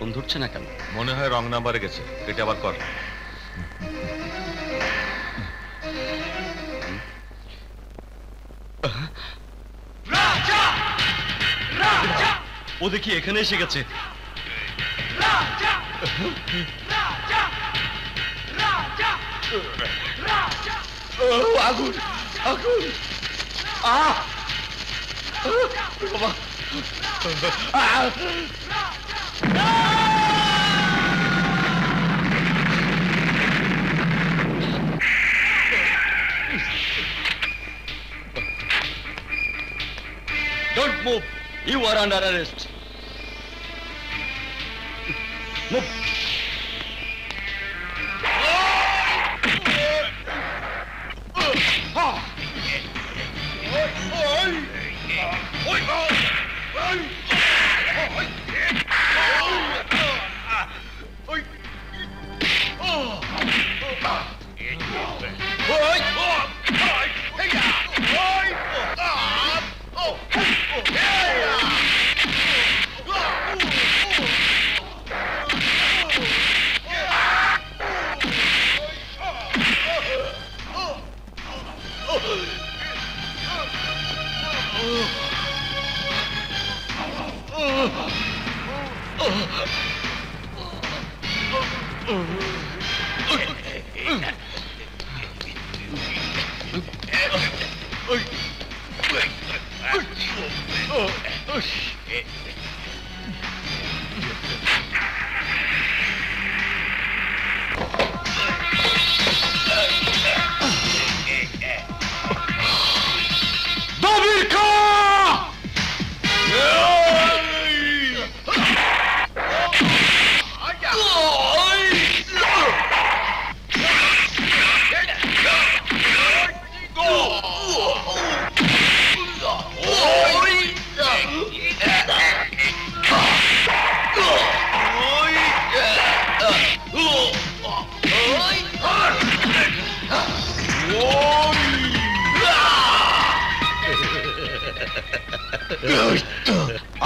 ফোন ধরছে না কেন? মনে হয় রং নাম্বারে গেছে, এটা আবার কর। ও দেখি এখানে এসে গেছে। আগুন আগুন আহ বাবা Don't move. You are under arrest. Move.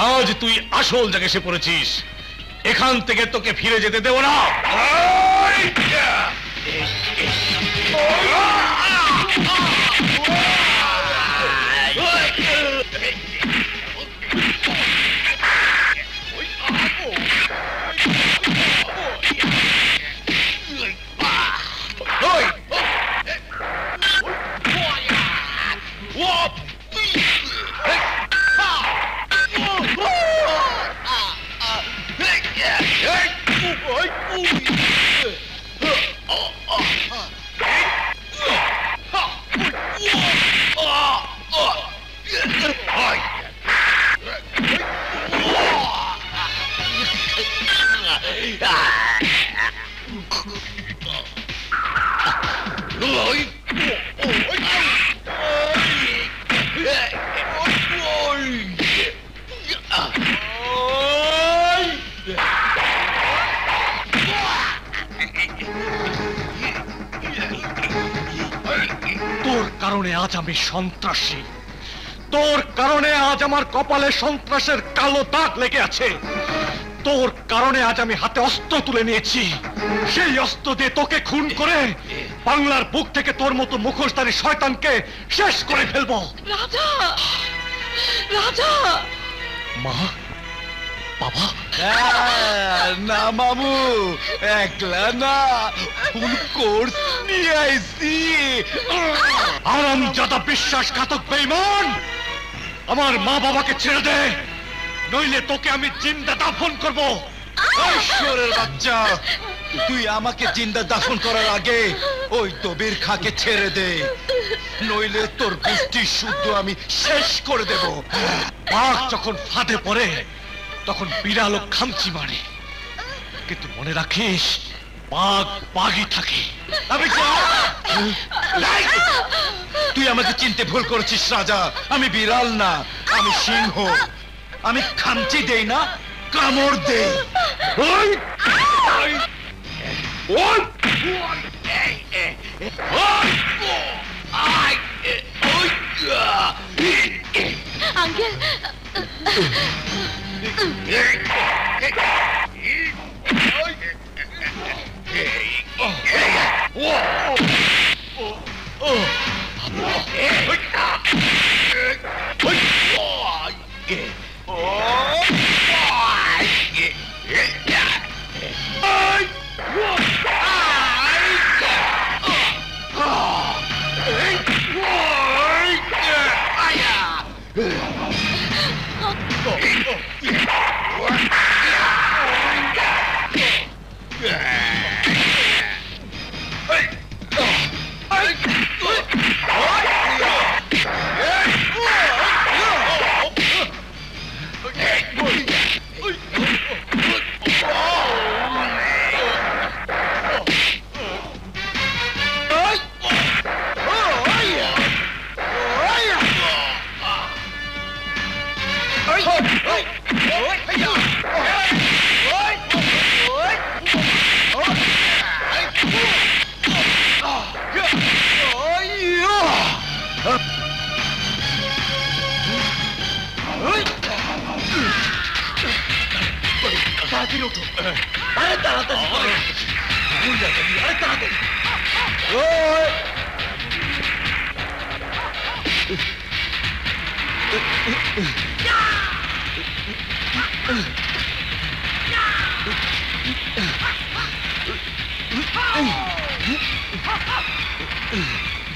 আজ তুই আসল জায়গায় এসে পড়েছিস, এখান থেকে তোকে ফিরে যেতে দেব না। তোর কারণে আজ আমি সন্ত্রাসী, তোর কারণে আজ আমার কপালে সন্ত্রাসের কালো দাগ লেগে আছে, তোর কারণে আজ আমি হাতে অস্ত্র তুলে নিয়েছি। সেই অস্ত্র দিয়ে তোকে খুন করে বাংলার বুক থেকে তোর মতো মুখোশধারী শয়তানকে শেষ করে ফেলবো। রাজা রাজা মা, বাবা, না মামু, একলা না, ফুল কোর্স নিয়ে আইছি। আরামজাদা বিশ্বাসঘাতক বেঈমান, আমার মা বাবাকে ছেড়ে দে, নইলে তোকে আমি জিন্দা দাফন করব। ঈশ্বরের বাচ্চা, তুই আমাকে জিন্দা দাফন করার আগে ওই তবির খাকে ছেড়ে দে, নইলে তোর গোষ্ঠী শুদ্ধ আমি শেষ করে দেব। বাঘ যখন ফাঁদে পড়ে তখন বিড়ালও খামচি মারে, কিন্তু মনে রাখিস বাঘ বাঘই থাকে। আমি তুই আমাকে চিনতে ভুল করেছিস রাজা, আমি বিড়াল না, আমি সিংহ। আমি খামচি দেই না, কামড় দেই। আঙ্কেল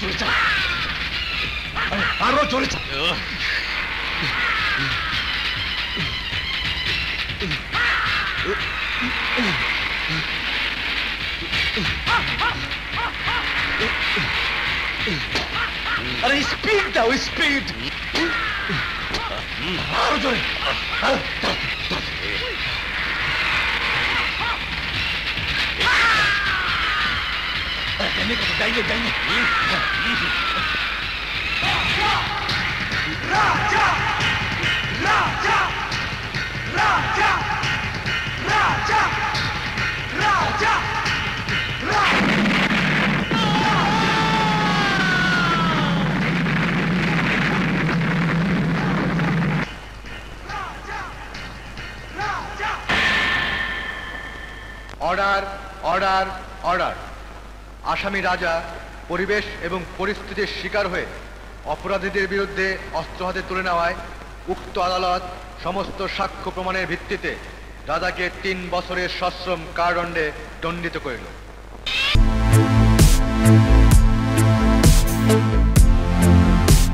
জোরে চাপ। আরো জোরে চাপ। আরে স্পিড দাও, স্পিড। আরো জোরে। ডাইনে ডাইনে। রাজা রাজা রাজা রাজা রাজা অর্ডার অর্ডার অর্ডার। আসামি রাজা পরিবেশ এবং পরিস্থিতির শিকার হয়ে অপরাধীদের বিরুদ্ধে অস্ত্র হাতে তুলে নেওয়ায় উক্ত আদালত সমস্ত সাক্ষ্য প্রমাণের ভিত্তিতে রাজাকে 3 বছরের সশ্রম কারাদণ্ডে দণ্ডিত করিল।